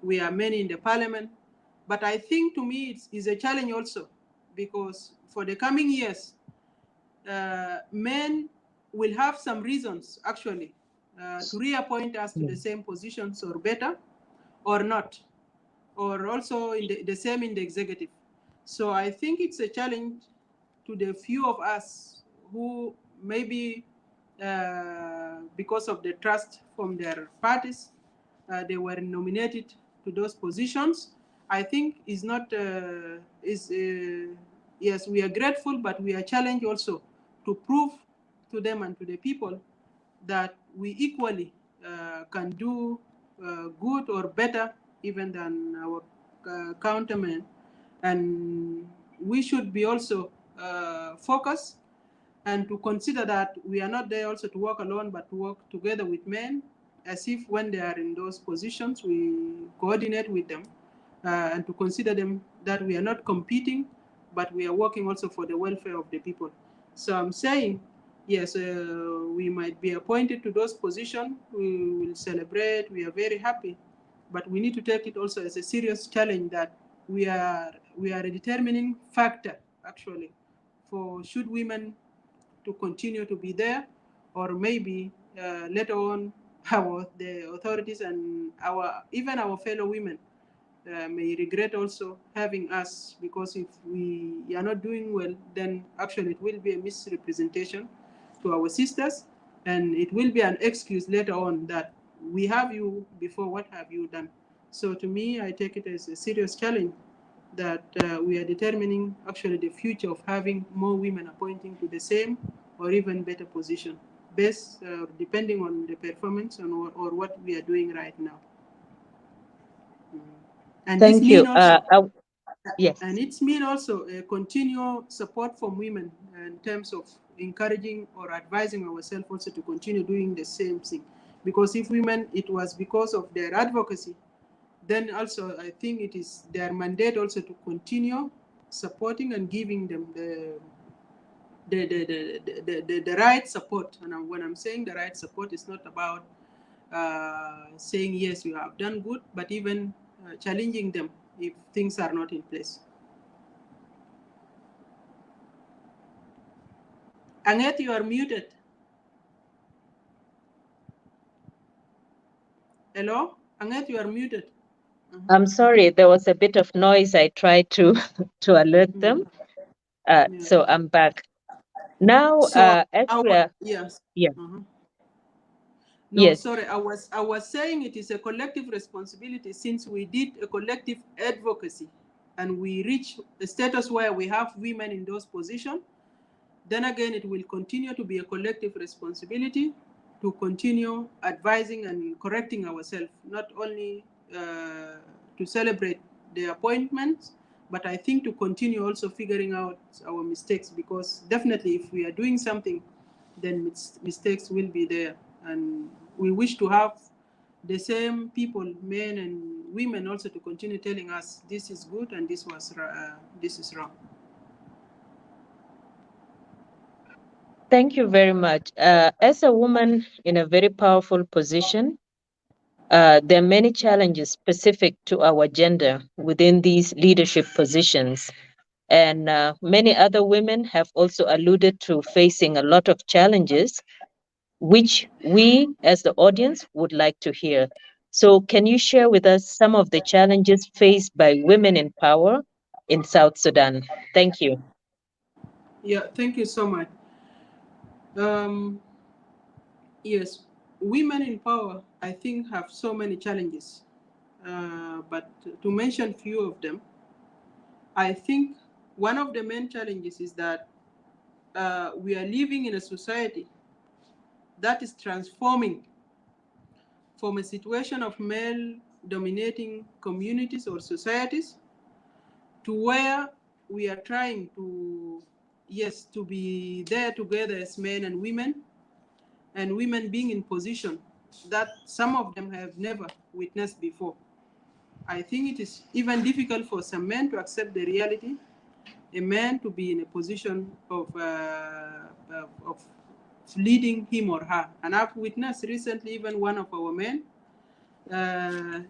We are many in the parliament. But I think to me it's a challenge also, because for the coming years, men will have some reasons actually to reappoint us to the Mm. same positions or better or not, or also in the same in the executive. So I think it's a challenge to the few of us who maybe because of the trust from their parties, they were nominated to those positions. I think is not is yes, we are grateful, but we are challenged also to prove to them and to the people that we equally can do good or better even than our countermen. And we should be also focused and to consider that we are not there also to work alone, but to work together with men, as if when they are in those positions, we coordinate with them and to consider them that we are not competing, but we are working also for the welfare of the people. So I'm saying, yes, we might be appointed to those positions. We will celebrate. We are very happy, but we need to take it also as a serious challenge that we are a determining factor actually for should women to continue to be there, or maybe later on the authorities and our even our fellow women may regret also having us, because if we are not doing well, then actually it will be a misrepresentation to our sisters, and it will be an excuse later on that we have you before, what have you done? So to me, I take it as a serious challenge that we are determining actually the future of having more women appointing to the same or even better position, based depending on the performance and or what we are doing right now. And this Thank mean you. also Yes. and it's mean also a continual support from women in terms of encouraging or advising ourselves also to continue doing the same thing, because if women, it was because of their advocacy, then also I think it is their mandate also to continue supporting and giving them the right support. And when I'm saying the right support, it's not about saying yes, you have done good, but even challenging them if things are not in place. Anget, you are muted. Hello? Anget, you are muted. I'm sorry, there was a bit of noise. I tried to to alert them. Mm, yeah. So I'm back. Now, So as we our are, yes. yeah, Uh-huh. No, yes, sorry. I was saying it is a collective responsibility, since we did a collective advocacy and we reach a status where we have women in those positions. Then again, it will continue to be a collective responsibility to continue advising and correcting ourselves, not only to celebrate the appointments, but I think to continue also figuring out our mistakes, because definitely if we are doing something, then mistakes will be there. And we wish to have the same people, men and women, also to continue telling us this is good and this is wrong. Thank you very much. As a woman in a very powerful position, there are many challenges specific to our gender within these leadership positions. And many other women have also alluded to facing a lot of challenges, which we as the audience would like to hear. So, can you share with us some of the challenges faced by women in power in South Sudan? Thank you. Yeah, thank you so much. Yes, women in power, I think, have so many challenges. But to mention few of them, I think one of the main challenges is that we are living in a society that is transforming from a situation of male dominating communities or societies to where we are trying to, yes, to be there together as men and women being in position that some of them have never witnessed before. I think it is even difficult for some men to accept the reality, a man to be in a position of leading him or her. And I've witnessed recently even one of our men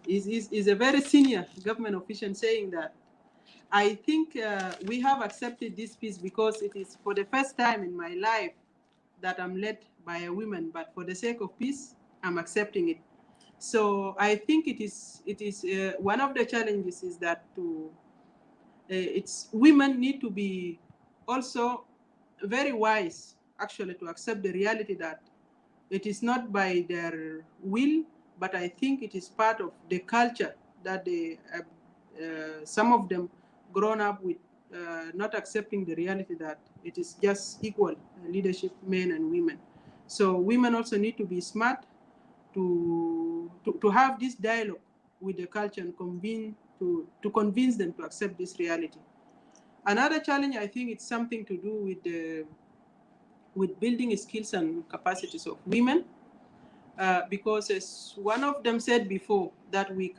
is a very senior government official saying that I think we have accepted this peace because it is for the first time in my life that I'm led by a woman, but for the sake of peace, I'm accepting it. So I think it is one of the challenges is that it's women need to be also very wise actually to accept the reality that it is not by their will, but I think it is part of the culture that they some of them grown up with, not accepting the reality that it is just equal leadership, men and women. So women also need to be smart to have this dialogue with the culture and to convince them to accept this reality. Another challenge, I think, it's something to do with building skills and capacities of women, because as one of them said before, that we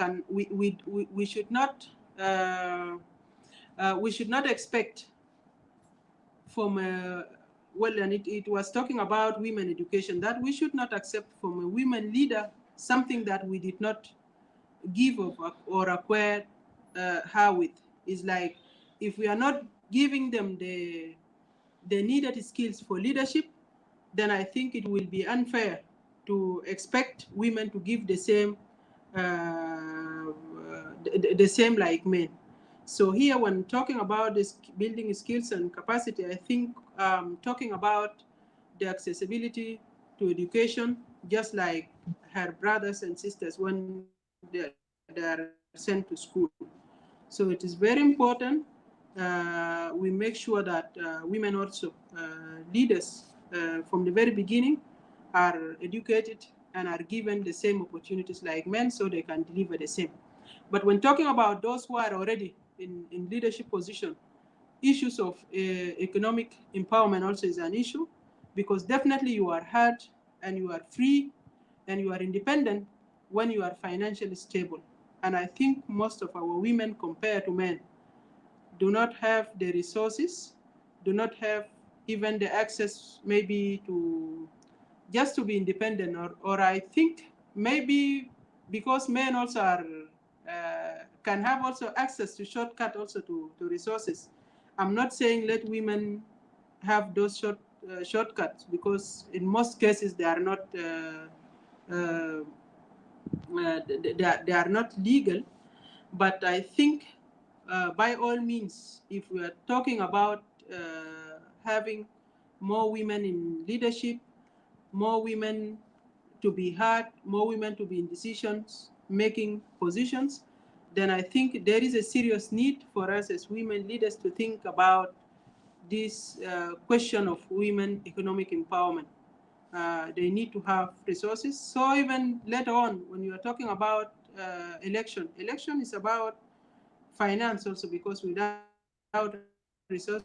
should not expect from well, and it was talking about women education, that we should not accept from a women leader something that we did not give or acquire her with. Is like, if we are not giving them the needed skills for leadership, then I think it will be unfair to expect women to give the same like men. So here, when talking about this building skills and capacity, I think talking about the accessibility to education, just like her brothers and sisters when they are sent to school. So it is very important we make sure that women also, leaders from the very beginning, are educated and are given the same opportunities like men so they can deliver the same. But when talking about those who are already in leadership position, issues of economic empowerment also is an issue, because definitely you are heard and you are free and you are independent when you are financially stable. And I think most of our women, compared to men, do not have the resources, do not have even the access maybe to just to be independent, or I think maybe because men also are can have also access to shortcut also to resources. I'm not saying let women have those shortcuts, because in most cases they are not they are not legal. But I think by all means, if we are talking about having more women in leadership, more women to be heard, more women to be in decisions making positions, then I think there is a serious need for us as women leaders to think about this question of women economic empowerment. they need to have resources. So even later on, when you are talking about election is about finance also, because without resources,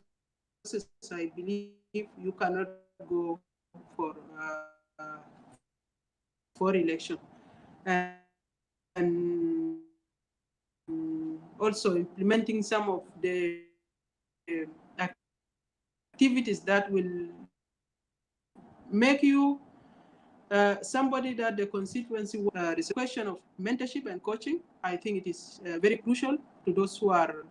I believe you cannot go for election. And also implementing some of the activities that will make you somebody that the constituency question of mentorship and coaching. I think it is very crucial to those who are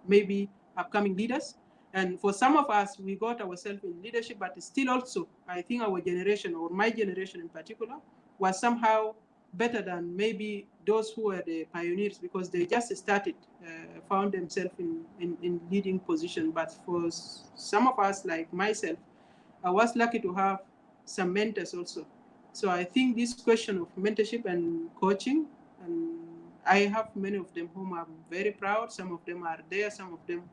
maybe upcoming leaders. And for some of us, we got ourselves in leadership, but still also, I think our generation, or my generation in particular, was somehow better than maybe those who were the pioneers, because they just started, found themselves in leading position. But for some of us, like myself, I was lucky to have some mentors also. So I think this question of mentorship and coaching, and I have many of them whom I'm very proud. Some of them are there, some of them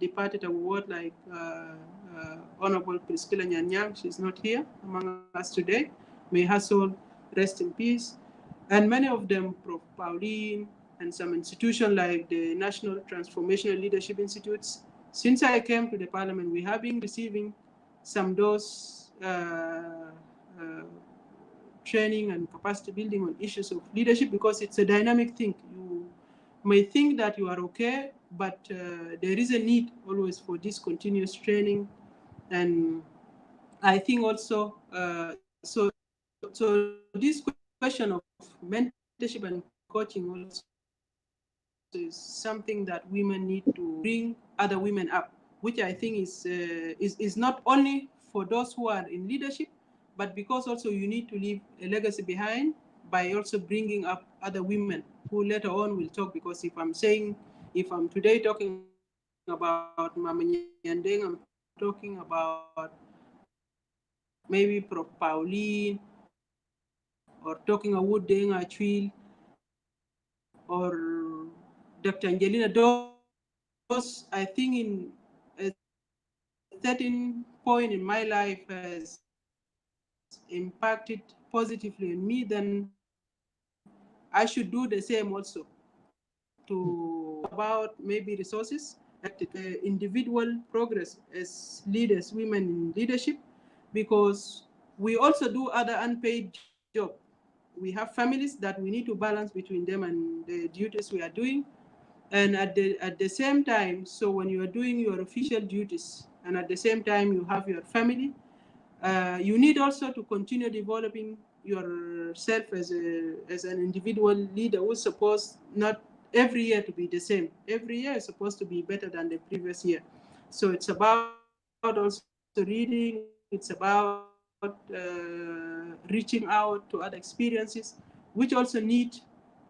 departed award, like Honorable Priscilla Nyanyang. She's not here among us today. May her soul rest in peace. And many of them, Prof. Pauline, and some institutions like the National Transformational Leadership Institutes. Since I came to the parliament, we have been receiving some those training and capacity building on issues of leadership, because it's a dynamic thing. You may think that you are okay, but there is a need always for this continuous training. And I think also, so this question of mentorship and coaching also is something that women need to bring other women up, which I think is not only for those who are in leadership, but because also you need to leave a legacy behind by also bringing up other women who later on will talk. Because if I'm today talking about Mama Nyandeng, I'm talking about maybe Prof. Pauline, or talking about Deng Achwil, or Dr. Angelina. Those, I think, in a certain point in my life has impacted positively on me. Then I should do the same also, to about maybe resources individual progress as leaders, women in leadership, because we also do other unpaid job. We have families that we need to balance between them and the duties we are doing. And at the same time, so when you are doing your official duties, and at the same time you have your family, you need also to continue developing yourself as an individual leader who's supposed not every year to be the same. Every year is supposed to be better than the previous year. So it's about also reading, it's about reaching out to other experiences, which also need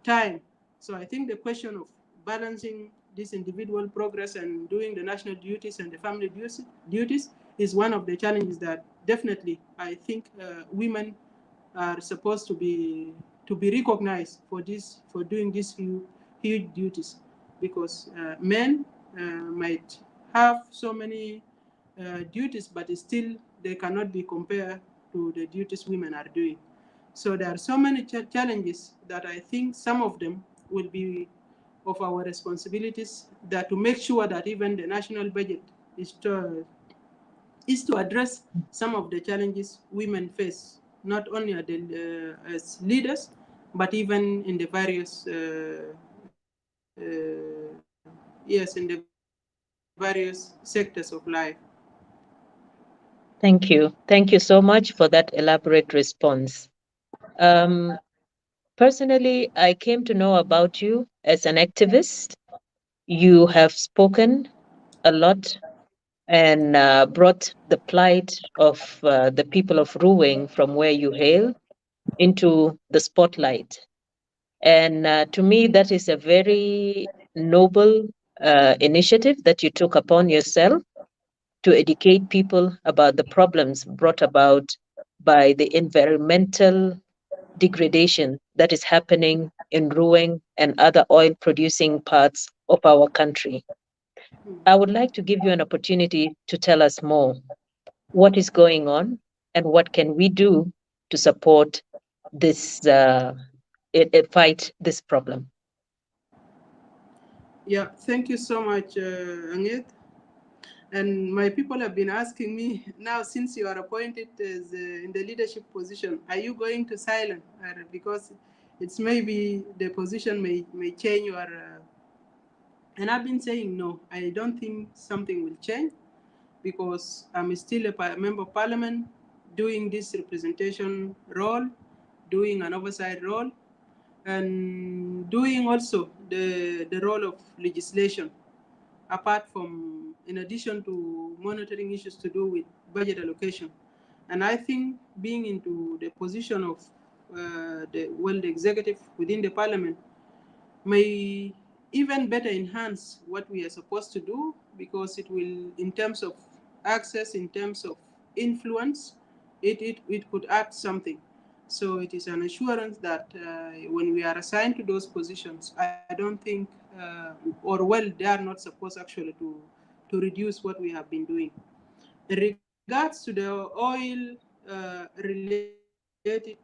time. So I think the question of balancing this individual progress and doing the national duties and the family duties is one of the challenges that definitely I think women are supposed to be recognized for doing these huge duties, because men might have so many duties, but still they cannot be compared to the duties women are doing. So there are so many challenges that I think some of them will be of our responsibilities, that to make sure that even the national budget is to address some of the challenges women face, not only as leaders, but even in the various yes, in the various sectors of life. Thank you. Thank you so much for that elaborate response. Um, Personally, I came to know about you as an activist. You have spoken a lot and brought the plight of the people of Ruweng from where you hail into the spotlight. And to me, that is a very noble initiative that you took upon yourself to educate people about the problems brought about by the environmental degradation that is happening in Ruweng and other oil producing parts of our country. I would like to give you an opportunity to tell us more. What is going on and what can we do to support this fight this problem? Yeah, thank you so much, Angit. And my people have been asking me now, since you are appointed as in the leadership position, are you going to silence? Because it's maybe the position may change or and I've been saying no. I don't think something will change because I'm still a member of parliament doing this representation role, doing an oversight role, and doing also the role of legislation, apart from, in addition to monitoring issues to do with budget allocation. And I think being into the position of the executive within the parliament may even better enhance what we are supposed to do, because it will, in terms of access, in terms of influence, it could add something. So it is an assurance that when we are assigned to those positions, I don't think, or well, they are not supposed actually to reduce what we have been doing. In regards to the oil related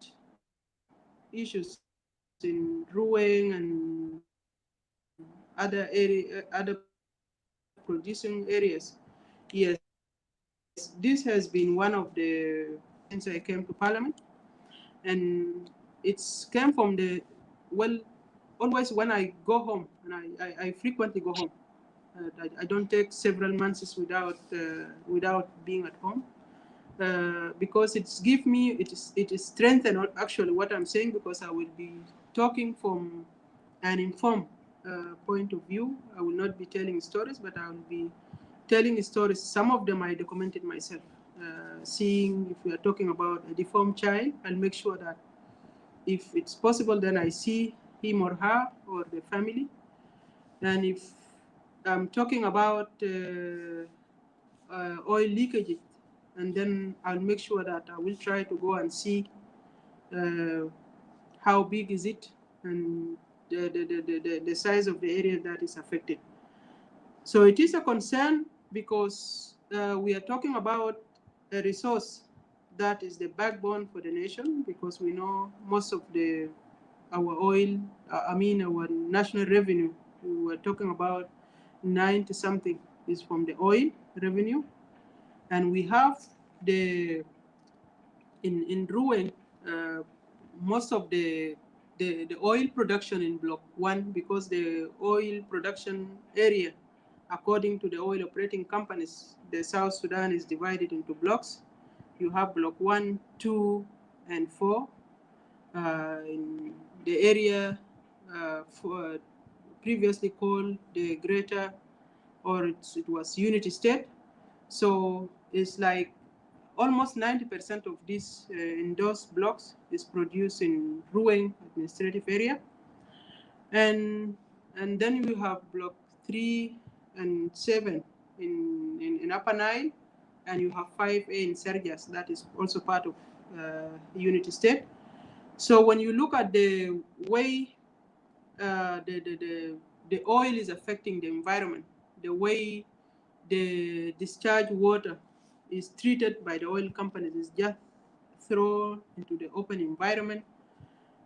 issues in Ruweng and other producing areas, yes, this has been one of the since I came to parliament, and it's came from the, well, always when I go home, and I frequently go home. I don't take several months without being at home, because it's give me, it is strengthen actually what I'm saying, because I will be talking from an informed point of view. I will not be telling stories, but I will be telling stories. Some of them I documented myself. Seeing if we are talking about a deformed child, I'll make sure that if it's possible, then I see him or her or the family. And if I'm talking about oil leakage, and then I'll make sure that I will try to go and see uh, how big is it, and the size of the area that is affected. So it is a concern, because we are talking about a resource that is the backbone for the nation, because we know most of our oil, our national revenue, we were talking about 90 something is from the oil revenue. And we have the, in Ruweng, uh, most of the oil production in Block 1, because the oil production area, according to the oil operating companies, the South Sudan is divided into blocks. You have Block 1, 2, and 4. In the area previously called the Greater, or it was Unity State. So it's like almost 90% of these endorsed blocks is produced in Ruweng administrative area. And then you have block 3 and 7 in Upper Nile, and you have 5A in Serjas, that is also part of Unity State. So when you look at the way the oil is affecting the environment, the way the discharge water is treated by the oil companies is just thrown into the open environment.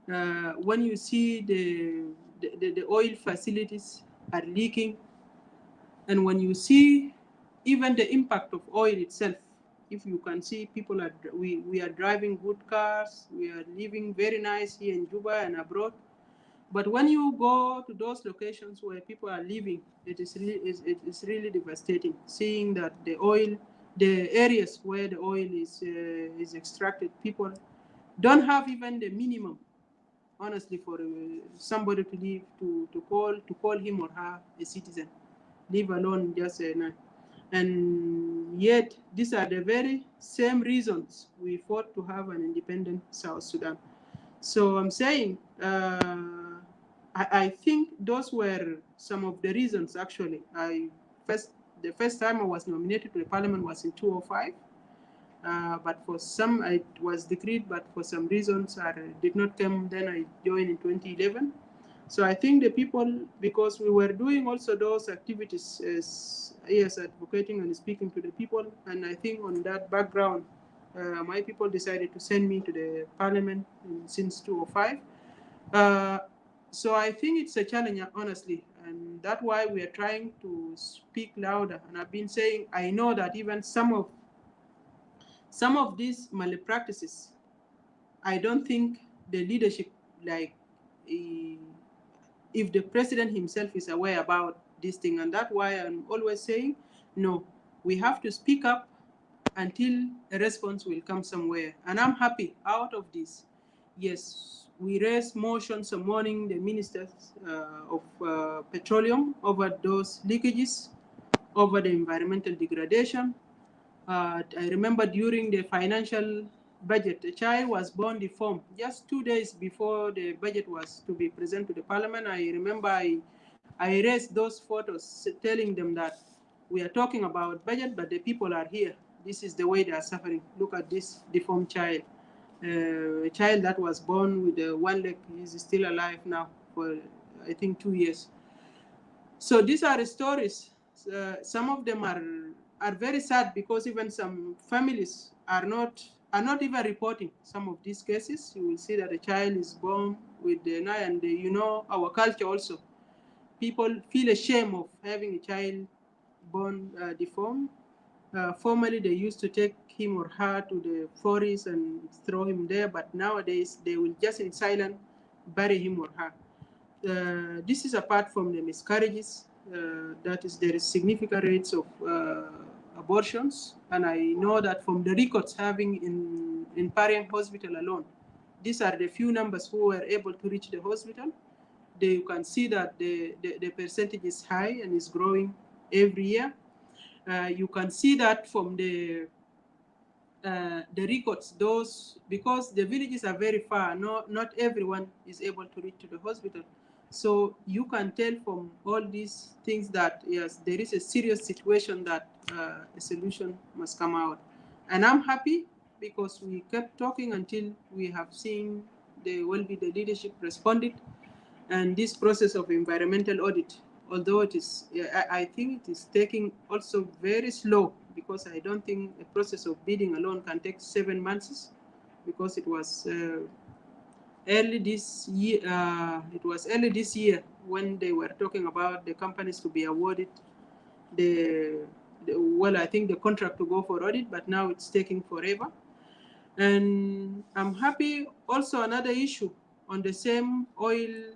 When you see the oil facilities are leaking, and when you see even the impact of oil itself, if you can see, people are, we are driving good cars, we are living very nice here in Juba and abroad. But when you go to those locations where people are living, it is really devastating, seeing that the areas where the oil is extracted, people don't have even the minimum, honestly, for somebody to live, to call him or her a citizen, leave alone just a night. And yet, these are the very same reasons we fought to have an independent South Sudan. So I'm saying, I think those were some of the reasons. Actually, the first time I was nominated to the parliament was in 2005. But for some, it was decreed, but for some reasons I did not come. Then I joined in 2011. So I think the people, because we were doing also those activities as advocating and speaking to the people, and I think on that background, my people decided to send me to the parliament since 2005. So I think it's a challenge, honestly, and that's why we are trying to speak louder. And I've been saying, I know that even some of these malpractices, I don't think the leadership, like, if the president himself is aware about this thing, and that's why I'm always saying, no, we have to speak up until a response will come somewhere. And I'm happy out of this. Yes, we raised motions summoning the ministers of petroleum over those leakages, over the environmental degradation. I remember during the financial budget, a child was born deformed just 2 days before the budget was to be presented to the parliament. I remember I raised those photos telling them that we are talking about budget, but the people are here. This is the way they are suffering. Look at this deformed child. A child that was born with one leg is still alive now for, I think, 2 years. So these are the stories. Some of them are very sad, because even some families are not even reporting some of these cases. You will see that a child is born with the eye, and you know, our culture also, people feel ashamed of having a child born deformed. Formerly, they used to take him or her to the forest and throw him there, but nowadays they will just in silence bury him or her. This is apart from the miscarriages. That is, there is significant rates of abortions, and I know that from the records having in Pariang Hospital alone, these are the few numbers who were able to reach the hospital. You can see that the percentage is high and is growing every year. You can see that from the records, those, because the villages are very far, not everyone is able to reach to the hospital. So you can tell from all these things that, yes, there is a serious situation that a solution must come out. And I'm happy because we kept talking until we have seen the leadership responded. And this process of environmental audit, although it is, I think it is taking also very slow, because I don't think a process of bidding alone can take 7 months, because it was early this year. It was early this year when they were talking about the companies to be awarded well, I think the contract to go for audit, but now it's taking forever. And I'm happy also another issue on the same oil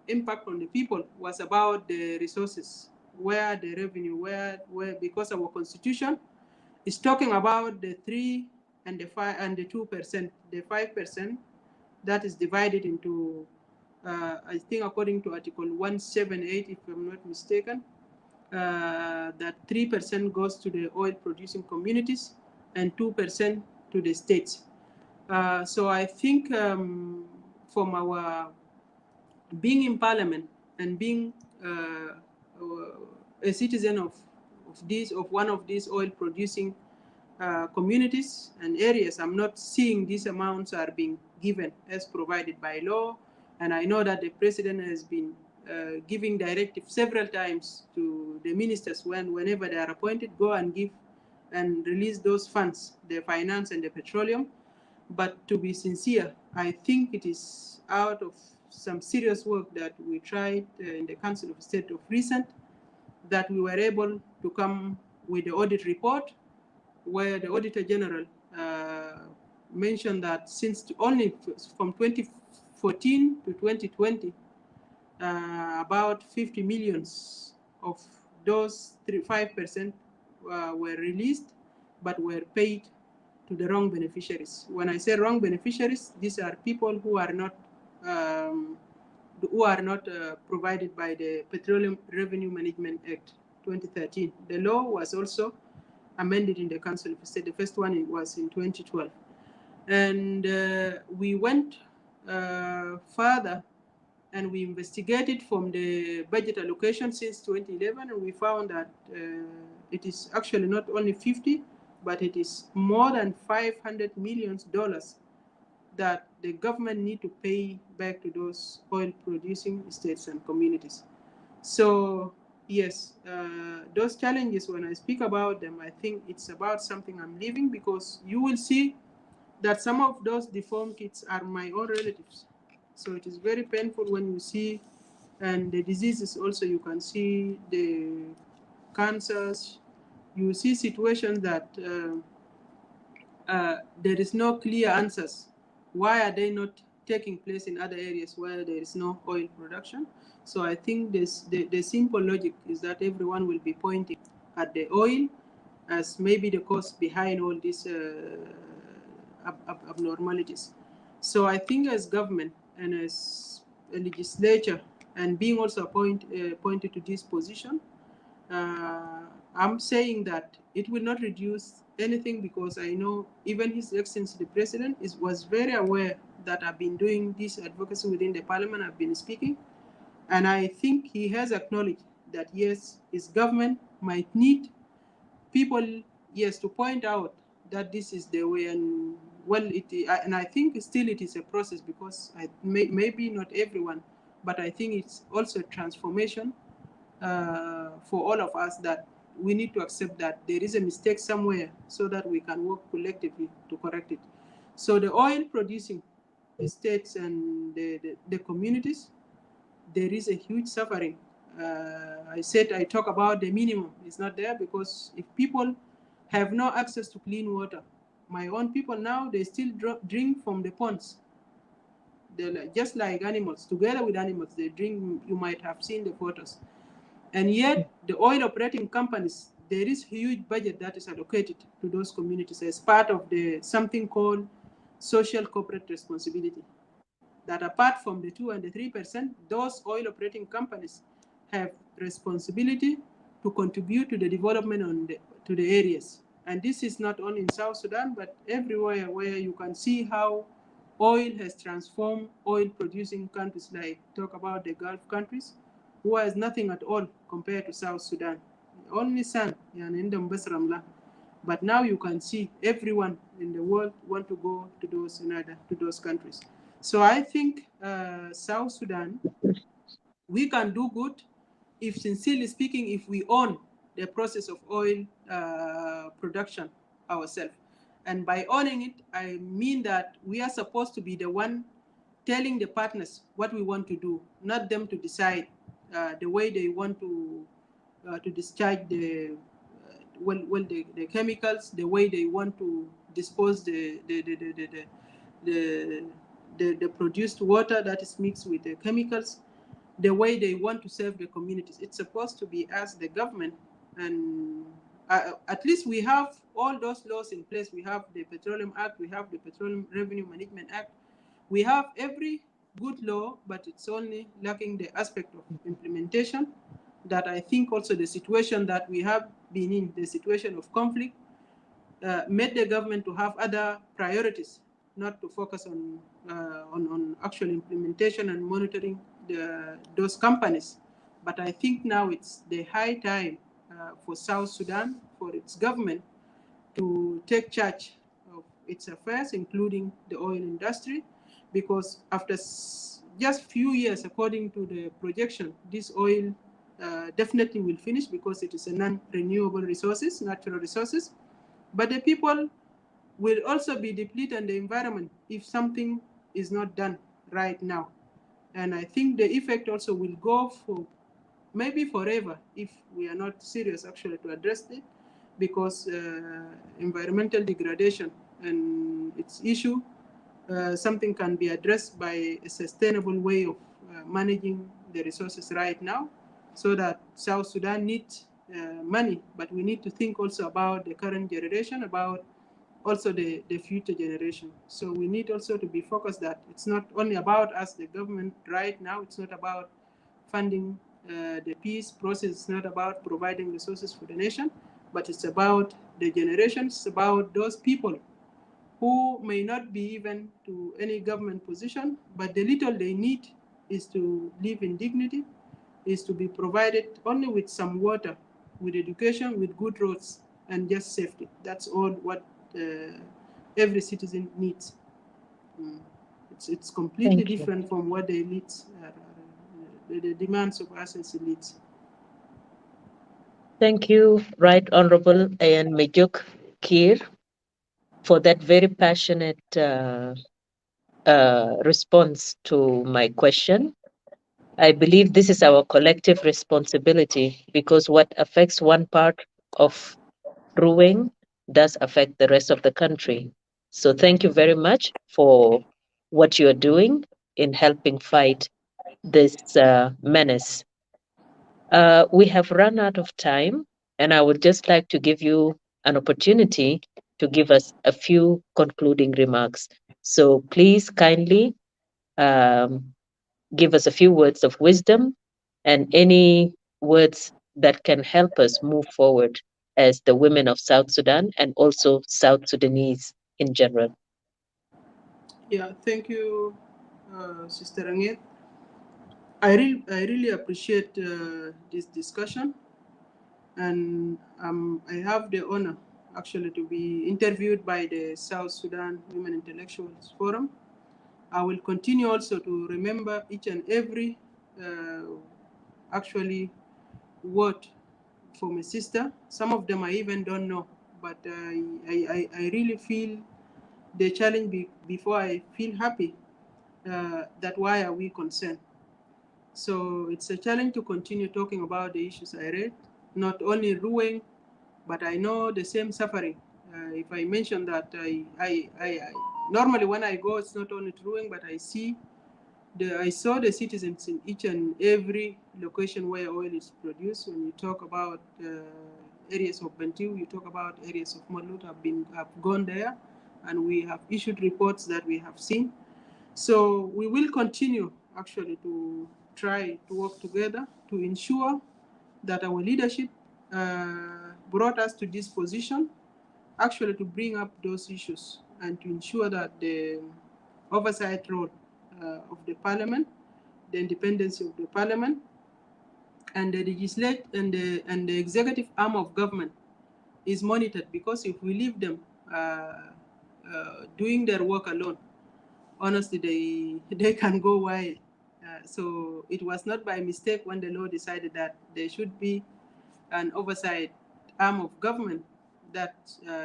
impact on the people was about the resources, where the revenue, where because our constitution is talking about the 3 and the 5 and the 2%, the 5% that is divided into, I think according to Article 178, if I'm not mistaken, that 3% goes to the oil producing communities and 2% to the states. So I think from our being in parliament and being a citizen of one of these oil producing communities and areas, I'm not seeing these amounts are being given as provided by law. And I know that the president has been giving directives several times to the ministers whenever they are appointed, go and give and release those funds, the finance and the petroleum. But to be sincere, I think it is out of some serious work that we tried in the Council of State of recent, that we were able to come with the audit report, where the Auditor General mentioned that since only from 2014 to 2020, about 50 millions of those 5% were released, but were paid to the wrong beneficiaries. When I say wrong beneficiaries, these are people who are not provided by the Petroleum Revenue Management Act 2013. The law was also amended in the Council of State. The first one was in 2012. And we went further, and we investigated from the budget allocation since 2011, and we found that it is actually not only 50, but it is more than $500 million that the government need to pay back to those oil producing states and communities. So yes, those challenges, when I speak about them, I think it's about something I'm living, because you will see that some of those deformed kids are my own relatives. So it is very painful when you see, and the diseases also, you can see the cancers, you see situations that there is no clear answers. Why are they not taking place in other areas where there is no oil production? So I think the simple logic is that everyone will be pointing at the oil as maybe the cause behind all these abnormalities. So I think as government and as a legislature, and being also pointed to this position, I'm saying that it will not reduce anything, because I know even His Excellency the President was very aware that I've been doing this advocacy within the Parliament. I've been speaking, and I think he has acknowledged that yes, his government might need people, yes, to point out that this is the way. And well, and I think still it is a process, because maybe not everyone, but I think it's also a transformation for all of us, that we need to accept that there is a mistake somewhere, so that we can work collectively to correct it. So the oil producing states and the communities, there is a huge suffering. I talk about the minimum. It's not there, because if people have no access to clean water, my own people now, they still drink from the ponds. They're just like animals, together with animals, they drink. You might have seen the photos. And yet, the oil operating companies, there is huge budget that is allocated to those communities as part of the something called social corporate responsibility. That apart from the 2 and the 3%, those oil operating companies have responsibility to contribute to the development to the areas. And this is not only in South Sudan, but everywhere, where you can see how oil has transformed oil producing countries, like talk about the Gulf countries, who has nothing at all compared to South Sudan. Only sand, in the Ramla. But now you can see everyone in the world want to go to those countries. So I think South Sudan, we can do good if, sincerely speaking, if we own the process of oil production ourselves. And by owning it, I mean that we are supposed to be the one telling the partners what we want to do, not them to decide the way they want to discharge the chemicals, the way they want to dispose the produced water that is mixed with the chemicals, the way they want to serve the communities. It's supposed to be as the government, and at least we have all those laws in place. We have the Petroleum Act, we have the Petroleum Revenue Management Act, we have every good law, but it's only lacking the aspect of implementation. That I think also the situation that we have been in, the situation of conflict, made the government to have other priorities, not to focus on actual implementation and monitoring those companies. But I think now it's the high time for South Sudan, for its government, to take charge of its affairs, including the oil industry, because after just few years, according to the projection, this oil definitely will finish, because it is a non-renewable resources, natural resources. But the people will also be depleted, in the environment, if something is not done right now. And I think the effect also will go for maybe forever if we are not serious actually to address it, because environmental degradation and its issue, something can be addressed by a sustainable way of managing the resources right now, so that South Sudan needs money, but we need to think also about the current generation, about also the future generation. So we need also to be focused that it's not only about us, the government right now, it's not about funding the peace process, it's not about providing resources for the nation, but it's about the generations, it's about those people who may not be even to any government position, but the little they need is to live in dignity, is to be provided only with some water, with education, with good roads, and just safety. That's all what every citizen needs. It's completely Thank you. different from what the elites, the demands of us as elites. Thank you, Right Honorable Ayan Majuk Kir, for that very passionate response to my question. I believe this is our collective responsibility because what affects one part of Ruweng does affect the rest of the country. So thank you very much for what you are doing in helping fight this menace. We have run out of time, and I would just like to give you an opportunity to give us a few concluding remarks. So please kindly um, give us a few words of wisdom and any words that can help us move forward as the women of South Sudan and also South Sudanese in general. Yeah, thank you, Sister Anget. I really appreciate this discussion, and I have the honor actually to be interviewed by the South Sudan Women Intellectuals Forum. I will continue also to remember each and every actually word for my sister. Some of them I even don't know, but I really feel the challenge before I feel happy. That why are we concerned? So it's a challenge to continue talking about the issues I read, not only Ruweng, but I know the same suffering. If I mention that I normally when I go, it's not only Ruweng, but I saw the citizens in each and every location where oil is produced. When you talk about areas of Bentiu, you talk about areas of Malut. Have gone there, and we have issued reports that we have seen. So we will continue actually to try to work together to ensure that our leadership brought us to this position, actually to bring up those issues and to ensure that the oversight role of the parliament, the independence of the parliament, and the legislative and the executive arm of government is monitored. Because if we leave them doing their work alone, honestly, they can go wild. So it was not by mistake when the law decided that there should be an oversight arm of government that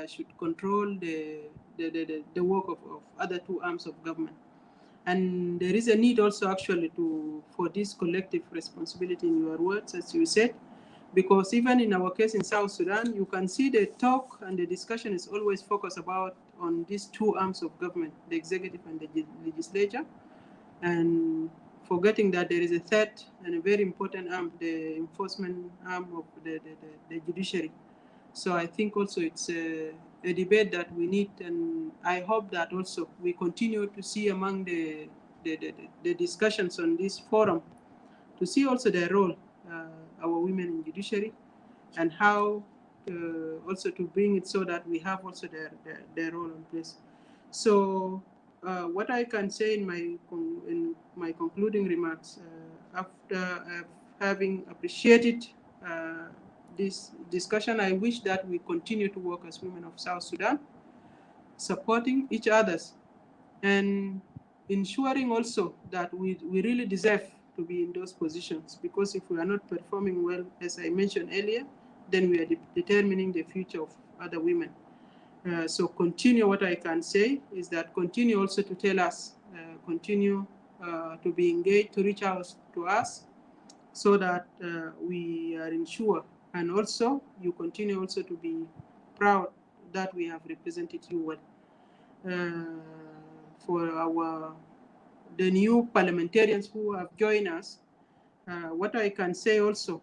should control the work of other two arms of government. And there is a need also actually for this collective responsibility in your words, as you said, because even in our case in South Sudan, you can see the talk and the discussion is always focused about on these two arms of government, the executive and the legislature, and forgetting that there is a third and a very important arm, the enforcement arm of the judiciary. So I think also it's a debate that we need, and I hope that also we continue to see among the discussions on this forum to see also their role, our women in judiciary, and how also to bring it so that we have also their role in place. So what I can say in my concluding remarks, after having appreciated this discussion, I wish that we continue to work as women of South Sudan, supporting each others and ensuring also that we really deserve to be in those positions, because if we are not performing well, as I mentioned earlier, then we are determining the future of other women. So continue, what I can say is that continue also to tell us, continue to be engaged, to reach out to us so that we are ensured, and also you continue also to be proud that we have represented you well. For the new parliamentarians who have joined us, what I can say also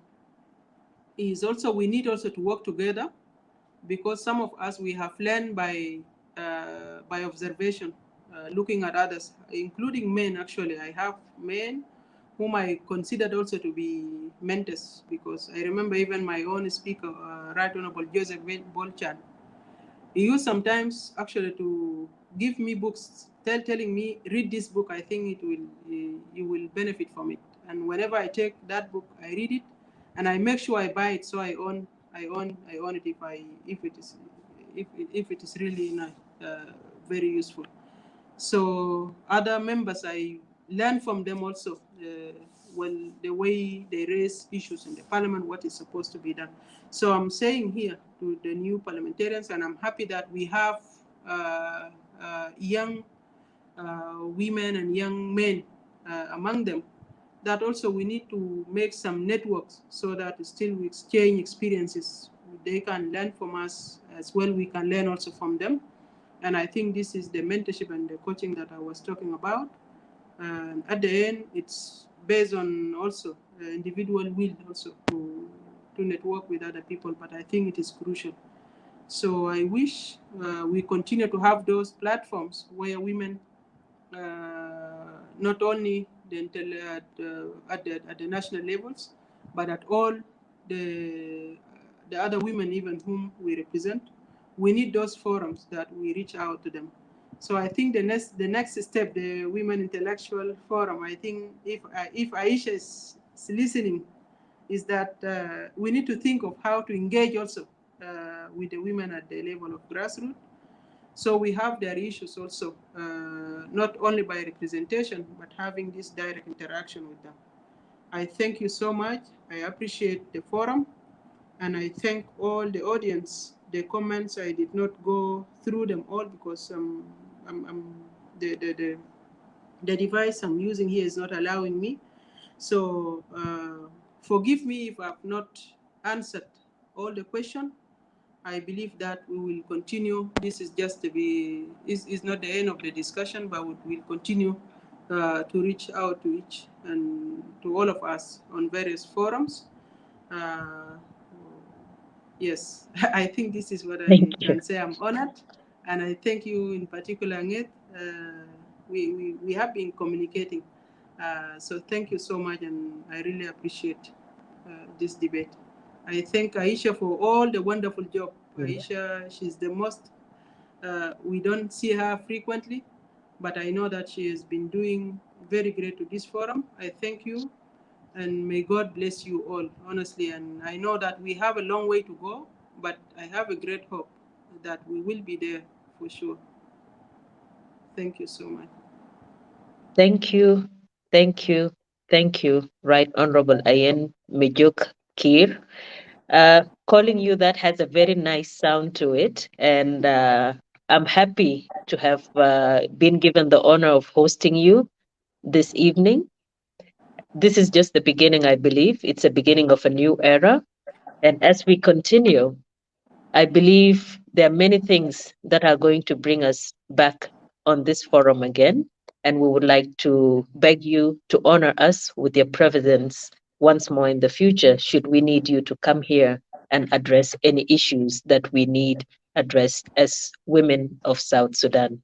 is also we need also to work together, because some of us we have learned by observation, looking at others, including men. Actually, I have men whom I considered also to be mentors, because I remember even my own speaker, Right Honorable Joseph Bolchan. He used sometimes actually to give me books, telling me, read this book. I think you will benefit from it. And whenever I take that book, I read it, and I make sure I buy it. So I own it if it is really very useful. So other members, I learn from them also. the way they raise issues in the parliament, what is supposed to be done. So I'm saying here to the new parliamentarians, and I'm happy that we have young women and young men among them, that also we need to make some networks so that still we exchange experiences. They can learn from us as well. We can learn also from them. And I think this is the mentorship and the coaching that I was talking about. And at the end, it's based on also individual will also to network with other people. But I think it is crucial. So I wish we continue to have those platforms where women, not only at the national levels, but at all the other women even whom we represent, we need those forums that we reach out to them. So I think the next step, the Women Intellectual Forum, I think if Aisha is listening, is that we need to think of how to engage also with the women at the level of grassroots. So we have their issues also, not only by representation, but having this direct interaction with them. I thank you so much. I appreciate the forum, and I thank all the audience. The comments, I did not go through them all because the device I'm using here is not allowing me. So forgive me if I've not answered all the questions. I believe that we will continue. This is just is not the end of the discussion, but we will continue to reach out to each and to all of us on various forums. Yes, I think this is what I can say. I'm honored, and I thank you in particular, Anget. We have been communicating, so thank you so much, and I really appreciate this debate. I thank Aisha for all the wonderful job. Aisha, she's the most, we don't see her frequently, but I know that she has been doing very great to this forum. I thank you, and may God bless you all, honestly. And I know that we have a long way to go, but I have a great hope that we will be there for sure. Thank you so much. Thank you. Thank you. Thank you, Right Honorable Ayen Mijuk Kir. Calling you that has a very nice sound to it. And I'm happy to have been given the honor of hosting you this evening. This is just the beginning, I believe. It's a beginning of a new era. And as we continue, I believe there are many things that are going to bring us back on this forum again. And we would like to beg you to honor us with your presence once more in the future, should we need you to come here and address any issues that we need addressed as women of South Sudan.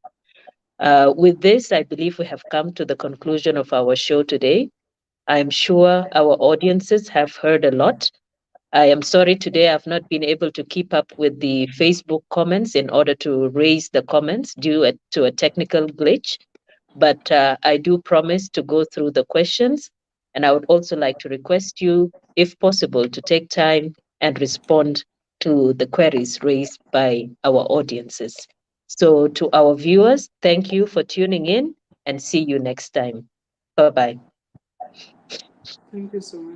With this, I believe we have come to the conclusion of our show today. I'm sure our audiences have heard a lot. I am sorry today I've not been able to keep up with the Facebook comments in order to raise the comments due to a technical glitch, but I do promise to go through the questions. And I would also like to request you, if possible, to take time and respond to the queries raised by our audiences. So to our viewers, thank you for tuning in and see you next time. Bye-bye. Thank you so much.